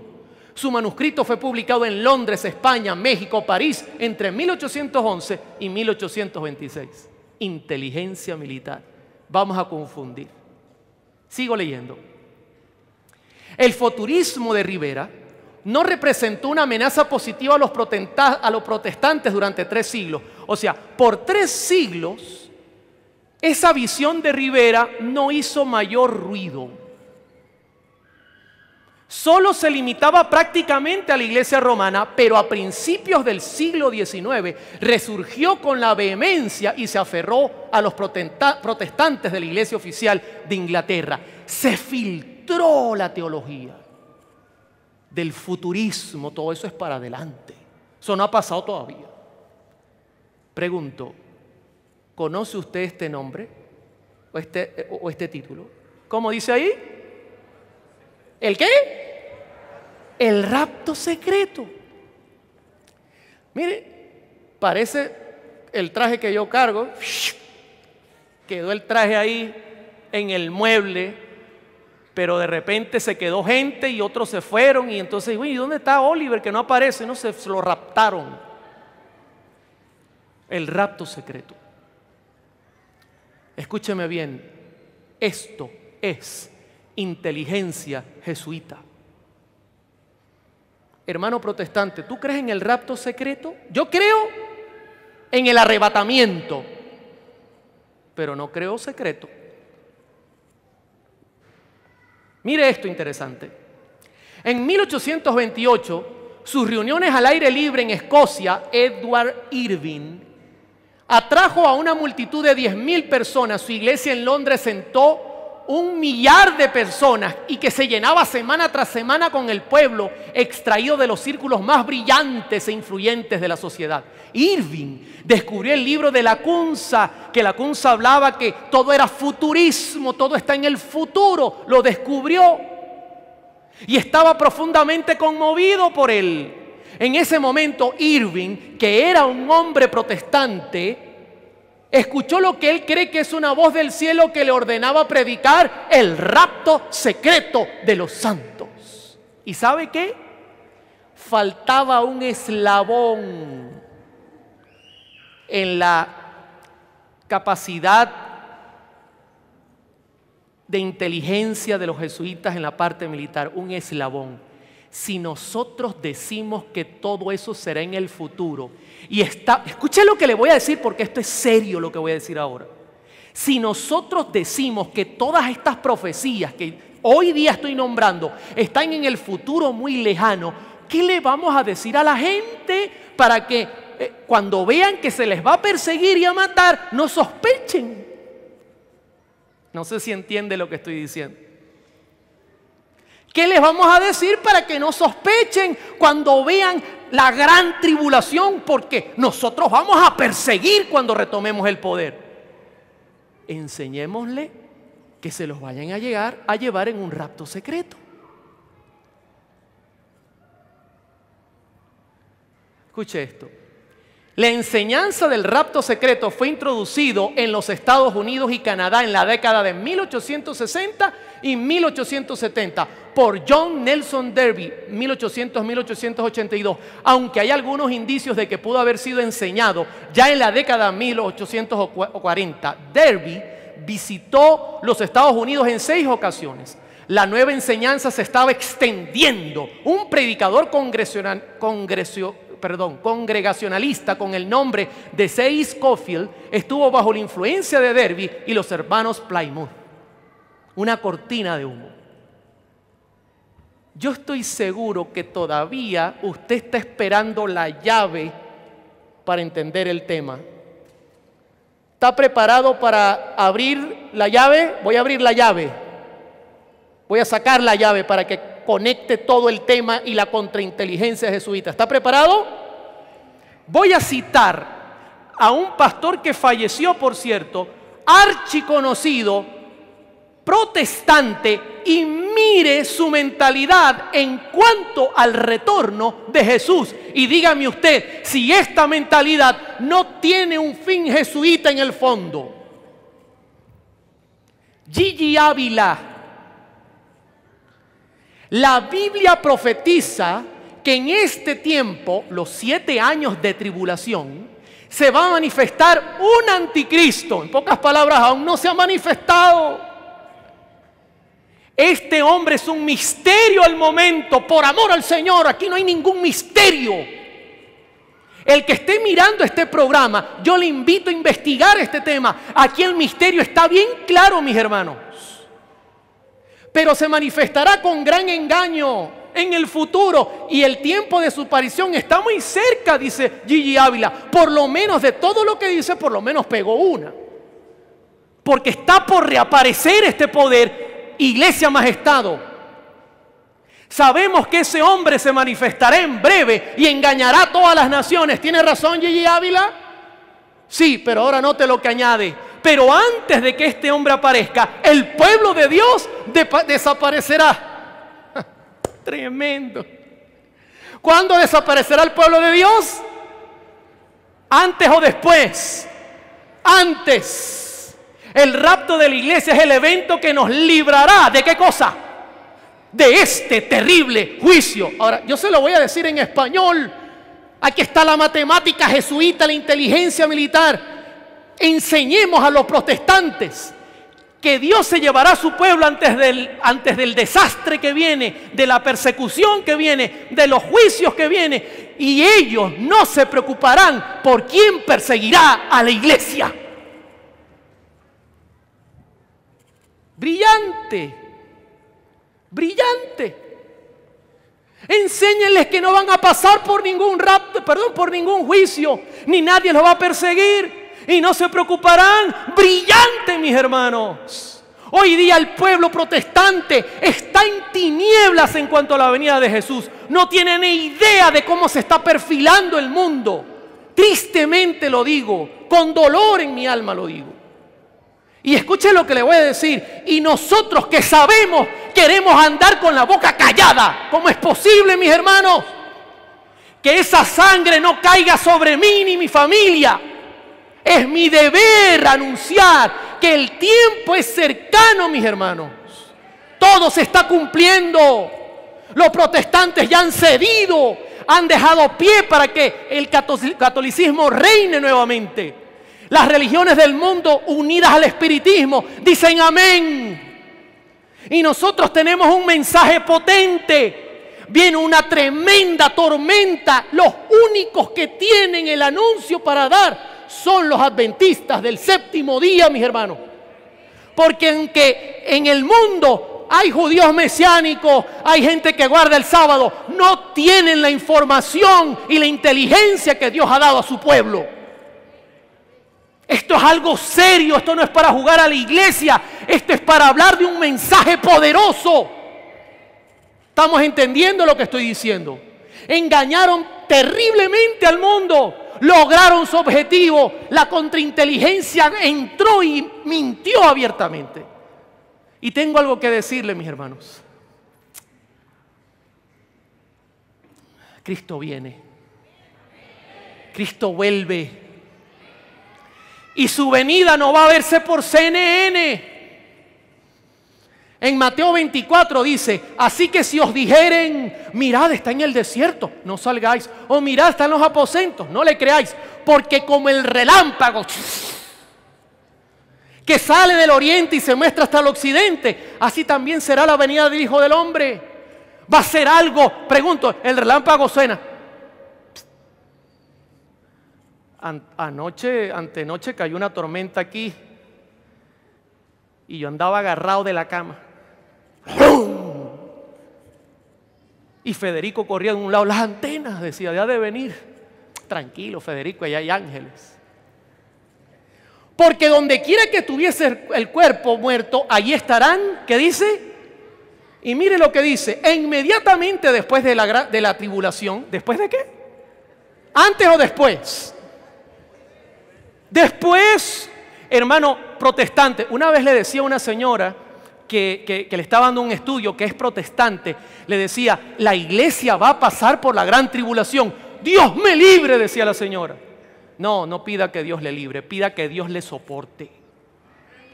Su manuscrito fue publicado en Londres, España, México, París, entre 1811 y 1826. Inteligencia militar. Vamos a confundir. Sigo leyendo. El futurismo de Ribera no representó una amenaza positiva a los protestantes durante 3 siglos. O sea, por 3 siglos, esa visión de Ribera no hizo mayor ruido. solo se limitaba prácticamente a la iglesia romana, pero a principios del siglo XIX resurgió con la vehemencia y se aferró a los protestantes de la iglesia oficial de Inglaterra. Se filtró la teología del futurismo, todo eso es para adelante. Eso no ha pasado todavía. Pregunto, ¿conoce usted este nombre o este título? ¿Cómo dice ahí? ¿El qué? El rapto secreto. Mire, parece el traje que yo cargo. Quedó el traje ahí en el mueble, pero de repente se quedó gente y otros se fueron. Y entonces, ¿y dónde está Oliver que no aparece? No, se lo raptaron. El rapto secreto. Escúcheme bien, esto es inteligencia jesuita. Hermano protestante, ¿tú crees en el rapto secreto? Yo creo en el arrebatamiento, pero no creo secreto. Mire esto interesante. En 1828, sus reuniones al aire libre en Escocia, Edward Irving atrajo a una multitud de 10,000 personas. Su iglesia en Londres sentó 1,000,000 de personas y que se llenaba semana tras semana con el pueblo extraído de los círculos más brillantes e influyentes de la sociedad. Irving descubrió el libro de Lacunza, que Lacunza hablaba que todo era futurismo, todo está en el futuro. Lo descubrió y estaba profundamente conmovido por él. En ese momento Irving, que era un hombre protestante, escuchó lo que él cree que es una voz del cielo que le ordenaba predicar el rapto secreto de los santos. ¿Y sabe qué? Faltaba un eslabón en la capacidad de inteligencia de los jesuitas en la parte militar, un eslabón. Si nosotros decimos que todo eso será en el futuro, y escuche lo que le voy a decir porque esto es serio lo que voy a decir ahora. Si nosotros decimos que todas estas profecías que hoy día estoy nombrando están en el futuro muy lejano, ¿qué le vamos a decir a la gente para que cuando vean que se les va a perseguir y a matar, no sospechen? No sé si entiende lo que estoy diciendo. ¿Qué les vamos a decir para que no sospechen cuando vean la gran tribulación? Porque nosotros vamos a perseguir cuando retomemos el poder. Enseñémosle que se los vayan a llevar en un rapto secreto. Escuche esto. La enseñanza del rapto secreto fue introducido en los Estados Unidos y Canadá en la década de 1860 y 1870 por John Nelson Darby, 1800-1882, aunque hay algunos indicios de que pudo haber sido enseñado ya en la década de 1840. Darby visitó los Estados Unidos en 6 ocasiones. La nueva enseñanza se estaba extendiendo. Un predicador congregacionalista con el nombre de C.I. Scofield estuvo bajo la influencia de Darby y los hermanos Plymouth. Una cortina de humo. Yo estoy seguro que todavía usted está esperando la llave para entender el tema. ¿Está preparado para abrir la llave? Voy a abrir la llave. Voy a sacar la llave para que conecte todo el tema y la contrainteligencia jesuita. ¿Está preparado? Voy a citar a un pastor que falleció, por cierto, archiconocido, protestante, y mire su mentalidad en cuanto al retorno de Jesús. Y dígame usted si esta mentalidad no tiene un fin jesuita en el fondo. Gigi Ávila. La Biblia profetiza que en este tiempo, los 7 años de tribulación, se va a manifestar un anticristo. En pocas palabras, aún no se ha manifestado. Este hombre es un misterio al momento, por amor al Señor. Aquí no hay ningún misterio. El que esté mirando este programa, yo le invito a investigar este tema. Aquí el misterio está bien claro, mis hermanos. pero se manifestará con gran engaño en el futuro, y el tiempo de su aparición está muy cerca, dice Gigi Ávila. Por lo menos de todo lo que dice, por lo menos pegó una, porque está por reaparecer este poder. Iglesia Majestad, sabemos que ese hombre se manifestará en breve y engañará a todas las naciones. ¿Tiene razón Gigi Ávila? Sí, pero ahora note lo que añade: pero antes de que este hombre aparezca, el pueblo de Dios desaparecerá. Tremendo. ¿Cuándo desaparecerá el pueblo de Dios? ¿Antes o después? Antes. El rapto de la iglesia es el evento que nos librará ¿de qué cosa? De este terrible juicio. Ahora, yo se lo voy a decir en español. Aquí está la matemática jesuita, la inteligencia militar. Enseñemos a los protestantes que Dios se llevará a su pueblo antes del desastre que viene, de la persecución que viene, de los juicios que viene, y ellos no se preocuparán por quién perseguirá a la iglesia. Brillante, brillante. Enséñenles que no van a pasar por ningún por ningún juicio, ni nadie los va a perseguir. Y no se preocuparán. Brillante, mis hermanos. Hoy día el pueblo protestante está en tinieblas en cuanto a la venida de Jesús. No tiene ni idea de cómo se está perfilando el mundo. Tristemente lo digo, con dolor en mi alma lo digo. Y escuchen lo que le voy a decir. Y nosotros que sabemos, queremos andar con la boca callada. ¿Cómo es posible, mis hermanos? Que esa sangre no caiga sobre mí ni mi familia. Es mi deber anunciar que el tiempo es cercano, mis hermanos. Todo se está cumpliendo. Los protestantes ya han cedido, han dejado pie para que el catolicismo reine nuevamente. Las religiones del mundo unidas al espiritismo dicen amén. Y nosotros tenemos un mensaje potente. Viene una tremenda tormenta. Los únicos que tienen el anuncio para dar son los adventistas del séptimo día, mis hermanos. Porque aunque en el mundo hay judíos mesiánicos, hay gente que guarda el sábado, no tienen la información y la inteligencia que Dios ha dado a su pueblo. Esto es algo serio, esto no es para jugar a la iglesia, esto es para hablar de un mensaje poderoso. ¿Estamos entendiendo lo que estoy diciendo? Engañaron terriblemente al mundo. Lograron su objetivo. La contrainteligencia entró y mintió abiertamente. Y tengo algo que decirle, mis hermanos. Cristo viene. Cristo vuelve. Y su venida no va a verse por CNN. En Mateo 24 dice: así que si os dijeren, mirad, está en el desierto, no salgáis. O mirad, está en los aposentos, no le creáis. Porque como el relámpago que sale del oriente y se muestra hasta el occidente, así también será la venida del Hijo del Hombre. Va a ser algo, pregunto, el relámpago suena. Antenoche cayó una tormenta aquí y yo andaba agarrado de la cama. Y Federico corría de un lado. Las antenas, decía, ya de venir. Tranquilo, Federico, allá hay ángeles. Porque donde quiera que tuviese el cuerpo muerto, allí estarán, ¿qué dice? Y mire lo que dice: e inmediatamente después de la tribulación. ¿Después de qué? ¿Antes o después? Después, hermano protestante. Una vez le decía a una señora que le estaba dando un estudio, que es protestante, le decía: la iglesia va a pasar por la gran tribulación. Dios me libre, decía la señora. No pida que Dios le libre, pida que Dios le soporte,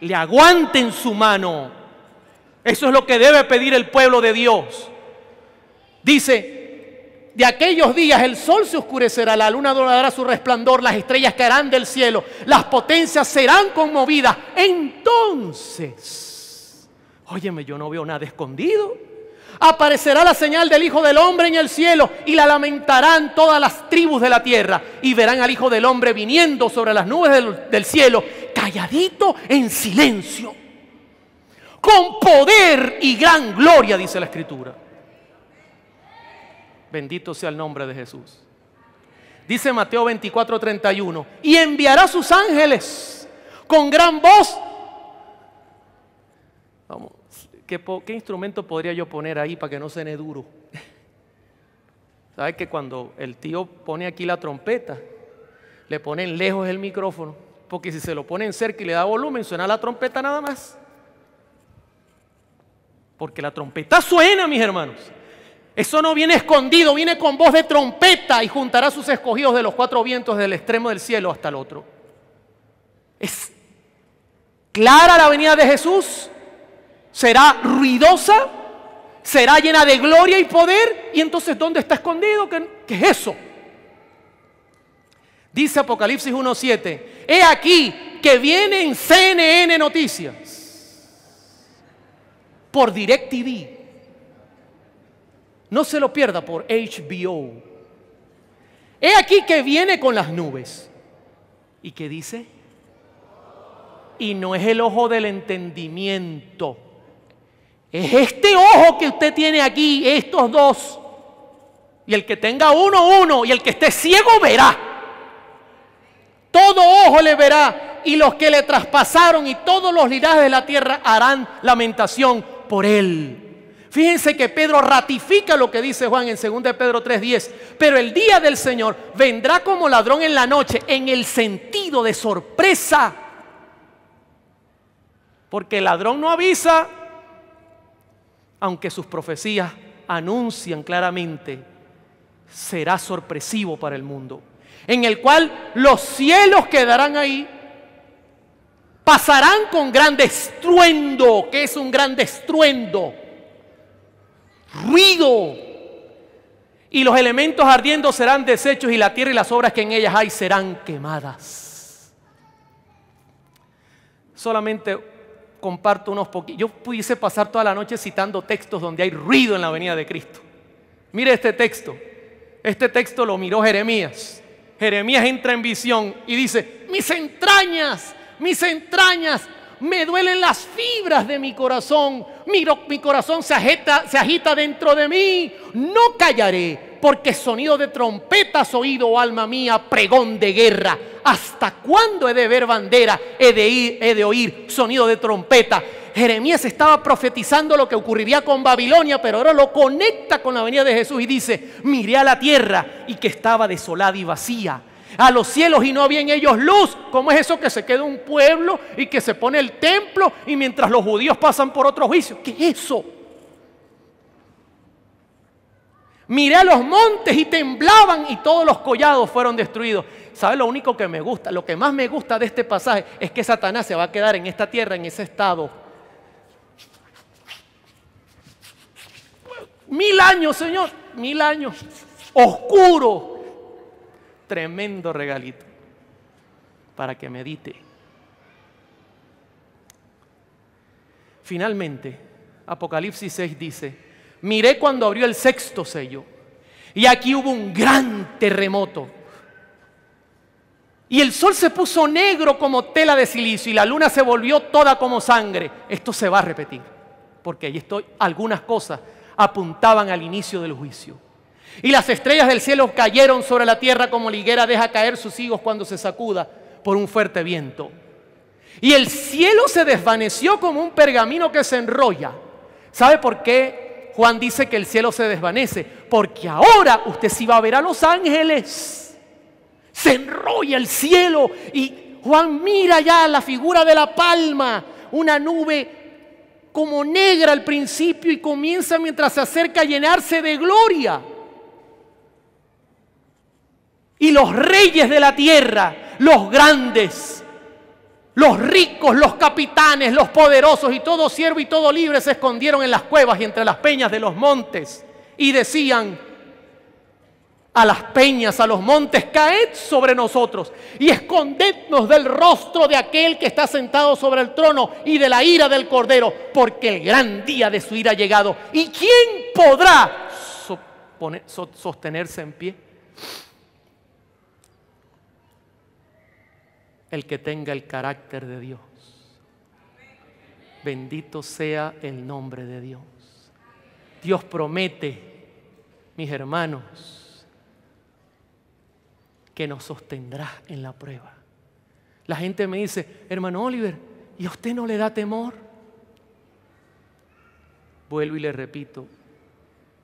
le aguante en su mano. Eso es lo que debe pedir el pueblo de Dios. Dice: de aquellos días el sol se oscurecerá, la luna no dará su resplandor, las estrellas caerán del cielo, las potencias serán conmovidas. Entonces, óyeme, yo no veo nada escondido. Aparecerá la señal del Hijo del Hombre en el cielo y la lamentarán todas las tribus de la tierra, y verán al Hijo del Hombre viniendo sobre las nubes del cielo, calladito en silencio, con poder y gran gloria, dice la Escritura. Bendito sea el nombre de Jesús. Dice Mateo 24:31, y enviará sus ángeles con gran voz. Vamos, ¿qué instrumento podría yo poner ahí para que no suene duro? ¿Sabes que cuando el tío pone aquí la trompeta, le ponen lejos el micrófono? Porque si se lo ponen cerca y le da volumen, suena la trompeta nada más. Porque la trompeta suena, mis hermanos. Eso no viene escondido, viene con voz de trompeta y juntará a sus escogidos de los cuatro vientos del extremo del cielo hasta el otro. Es clara la venida de Jesús, será ruidosa, será llena de gloria y poder. Y entonces, ¿dónde está escondido? ¿Qué es eso? Dice Apocalipsis 1:7, he aquí que viene en CNN Noticias, por DirecTV. No se lo pierda, por HBO. He aquí que viene con las nubes. ¿Y qué dice? Y no es el ojo del entendimiento. Es este ojo que usted tiene aquí, estos dos. Y el que tenga uno, y el que esté ciego verá. Todo ojo le verá, y los que le traspasaron y todos los linajes de la tierra harán lamentación por él. Fíjense que Pedro ratifica lo que dice Juan en 2 de Pedro 3:10. Pero el día del Señor vendrá como ladrón en la noche, en el sentido de sorpresa. Porque el ladrón no avisa, aunque sus profecías anuncian claramente, será sorpresivo para el mundo. En el cual los cielos quedarán ahí, pasarán con gran estruendo. ¿Qué es un gran estruendo? Ruido, y los elementos ardiendo serán deshechos, y la tierra y las obras que en ellas hay serán quemadas. Solamente comparto unos poquitos. Yo pudiese pasar toda la noche citando textos donde hay ruido en la venida de Cristo. Mire este texto. Este texto lo miró Jeremías. Jeremías entra en visión y dice: mis entrañas, me duelen las fibras de mi corazón. Mi corazón se agita dentro de mí. No callaré, porque sonido de trompeta has oído, oh alma mía, pregón de guerra. ¿Hasta cuándo he de ver bandera? He de oír sonido de trompeta. Jeremías estaba profetizando lo que ocurriría con Babilonia, pero ahora lo conecta con la venida de Jesús y dice: miré a la tierra y que estaba desolada y vacía, a los cielos y no había en ellos luz. ¿Cómo es eso que se queda un pueblo y que se pone el templo y mientras los judíos pasan por otro juicio? ¿Qué es eso? Miré a los montes y temblaban y todos los collados fueron destruidos. ¿Sabe lo único que me gusta? Lo que más me gusta de este pasaje es que Satanás se va a quedar en esta tierra, en ese estado. 1000 años, Señor, 1000 años. Oscuro. Tremendo regalito para que medite. Finalmente, Apocalipsis 6 dice: miré cuando abrió el sexto sello, y aquí hubo un gran terremoto. Y el sol se puso negro como tela de silicio, y la luna se volvió toda como sangre. Esto se va a repetir, porque algunas cosas apuntaban al inicio del juicio. Y las estrellas del cielo cayeron sobre la tierra como la higuera deja caer sus higos cuando se sacuda por un fuerte viento. Y el cielo se desvaneció como un pergamino que se enrolla. ¿Sabe por qué Juan dice que el cielo se desvanece? Porque ahora usted sí va a ver a los ángeles. Se enrolla el cielo y Juan mira ya la figura de la palma, una nube como negra al principio y comienza mientras se acerca a llenarse de gloria. Y los reyes de la tierra, los grandes, los ricos, los capitanes, los poderosos y todo siervo y todo libre se escondieron en las cuevas y entre las peñas de los montes y decían a las peñas, a los montes: caed sobre nosotros y escondednos del rostro de aquel que está sentado sobre el trono y de la ira del Cordero, porque el gran día de su ira ha llegado. ¿Y quién podrá sostenerse en pie? El que tenga el carácter de Dios. Bendito sea el nombre de Dios. Dios promete, mis hermanos, que nos sostendrá en la prueba. La gente me dice, hermano Oliver, ¿y a usted no le da temor? Vuelvo y le repito,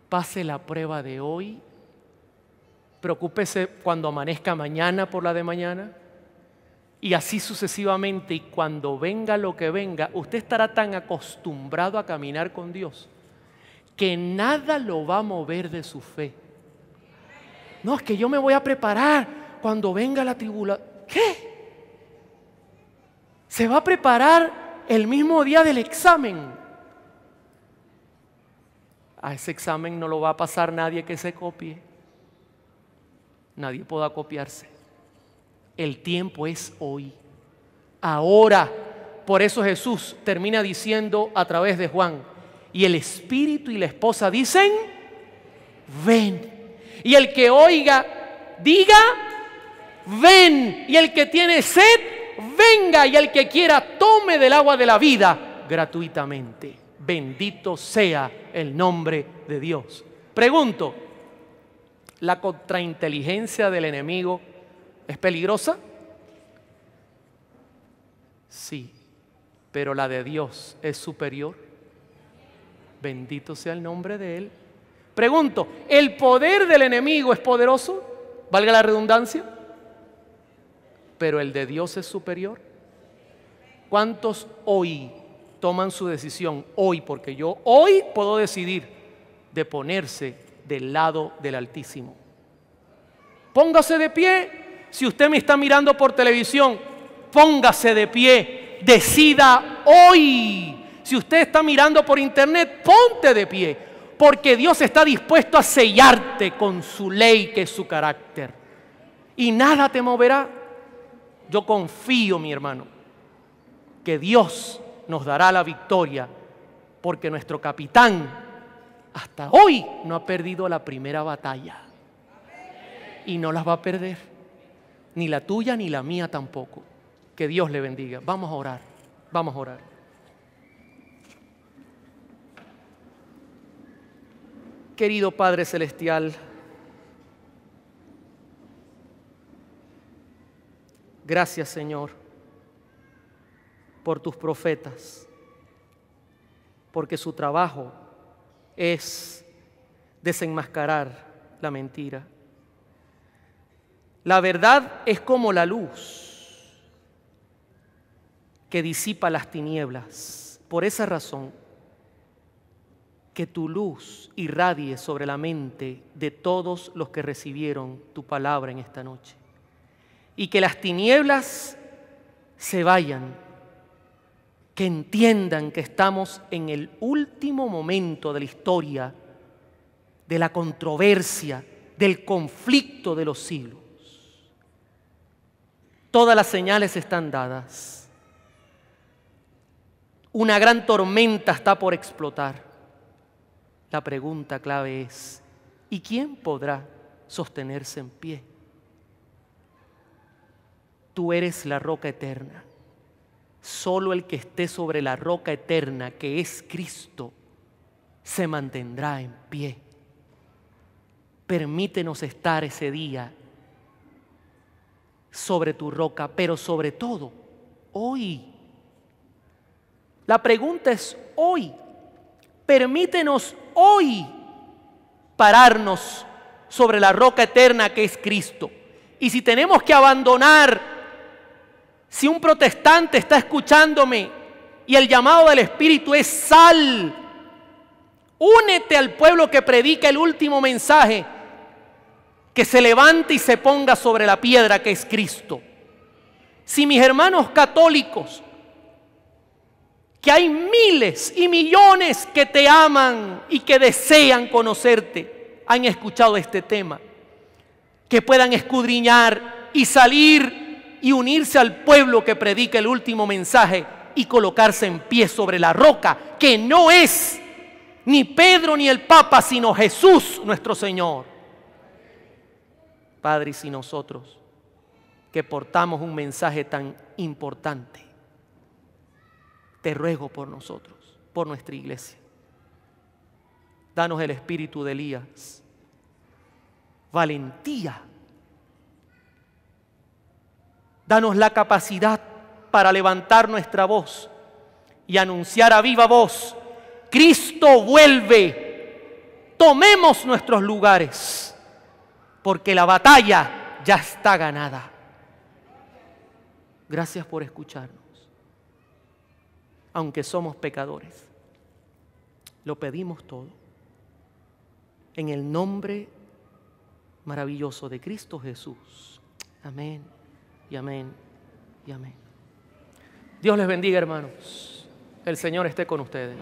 pase la prueba de hoy, preocúpese cuando amanezca mañana por la de mañana, y así sucesivamente, y cuando venga lo que venga, usted estará tan acostumbrado a caminar con Dios que nada lo va a mover de su fe. No, es que yo me voy a preparar cuando venga la tribulación. ¿Qué? Se va a preparar el mismo día del examen. A ese examen no lo va a pasar nadie que se copie. Nadie podrá copiarse. El tiempo es hoy, ahora. Por eso Jesús termina diciendo a través de Juan, y el espíritu y la esposa dicen, ven. Y el que oiga, diga, ven. Y el que tiene sed, venga. Y el que quiera, tome del agua de la vida gratuitamente. Bendito sea el nombre de Dios. Pregunto, ¿la contrainteligencia del enemigo es peligrosa? Sí, pero la de Dios es superior. Bendito sea el nombre de Él. Pregunto, ¿el poder del enemigo es poderoso? Valga la redundancia. Pero el de Dios es superior. ¿Cuántos hoy toman su decisión? Hoy, porque yo hoy puedo decidir de ponerse del lado del Altísimo. Póngase de pie. Si usted me está mirando por televisión, póngase de pie. Decida hoy. Si usted está mirando por internet, ponte de pie. Porque Dios está dispuesto a sellarte con su ley, que es su carácter. Y nada te moverá. Yo confío, mi hermano, que Dios nos dará la victoria, porque nuestro capitán hasta hoy no ha perdido la primera batalla. Y no las va a perder. Ni la tuya ni la mía tampoco. Que Dios le bendiga. Vamos a orar. Vamos a orar. Querido Padre Celestial, gracias, Señor, por tus profetas, porque su trabajo es desenmascarar la mentira. La verdad es como la luz que disipa las tinieblas. Por esa razón, que tu luz irradie sobre la mente de todos los que recibieron tu palabra en esta noche. Y que las tinieblas se vayan, que entiendan que estamos en el último momento de la historia, de la controversia, del conflicto de los siglos. Todas las señales están dadas. Una gran tormenta está por explotar. La pregunta clave es, ¿y quién podrá sostenerse en pie? Tú eres la roca eterna. Solo el que esté sobre la roca eterna, que es Cristo, se mantendrá en pie. Permítenos estar ese día sobre tu roca, pero sobre todo, hoy. La pregunta es hoy. Permítenos hoy pararnos sobre la roca eterna que es Cristo. Y si tenemos que abandonar, si un protestante está escuchándome y el llamado del Espíritu es sal, únete al pueblo que predica el último mensaje, que se levante y se ponga sobre la piedra que es Cristo. Si mis hermanos católicos, que hay miles y millones que te aman y que desean conocerte, han escuchado este tema, que puedan escudriñar y salir y unirse al pueblo que predica el último mensaje y colocarse en pie sobre la roca, que no es ni Pedro ni el Papa, sino Jesús nuestro Señor. Padre, y si nosotros que portamos un mensaje tan importante, Te ruego por nosotros, por nuestra iglesia. Danos el espíritu de Elías, valentía. Danos la capacidad para levantar nuestra voz y anunciar a viva voz: Cristo vuelve. Tomemos nuestros lugares, porque la batalla ya está ganada. Gracias por escucharnos. Aunque somos pecadores, lo pedimos todo en el nombre maravilloso de Cristo Jesús. Amén y amén y amén. Dios les bendiga, hermanos. El Señor esté con ustedes.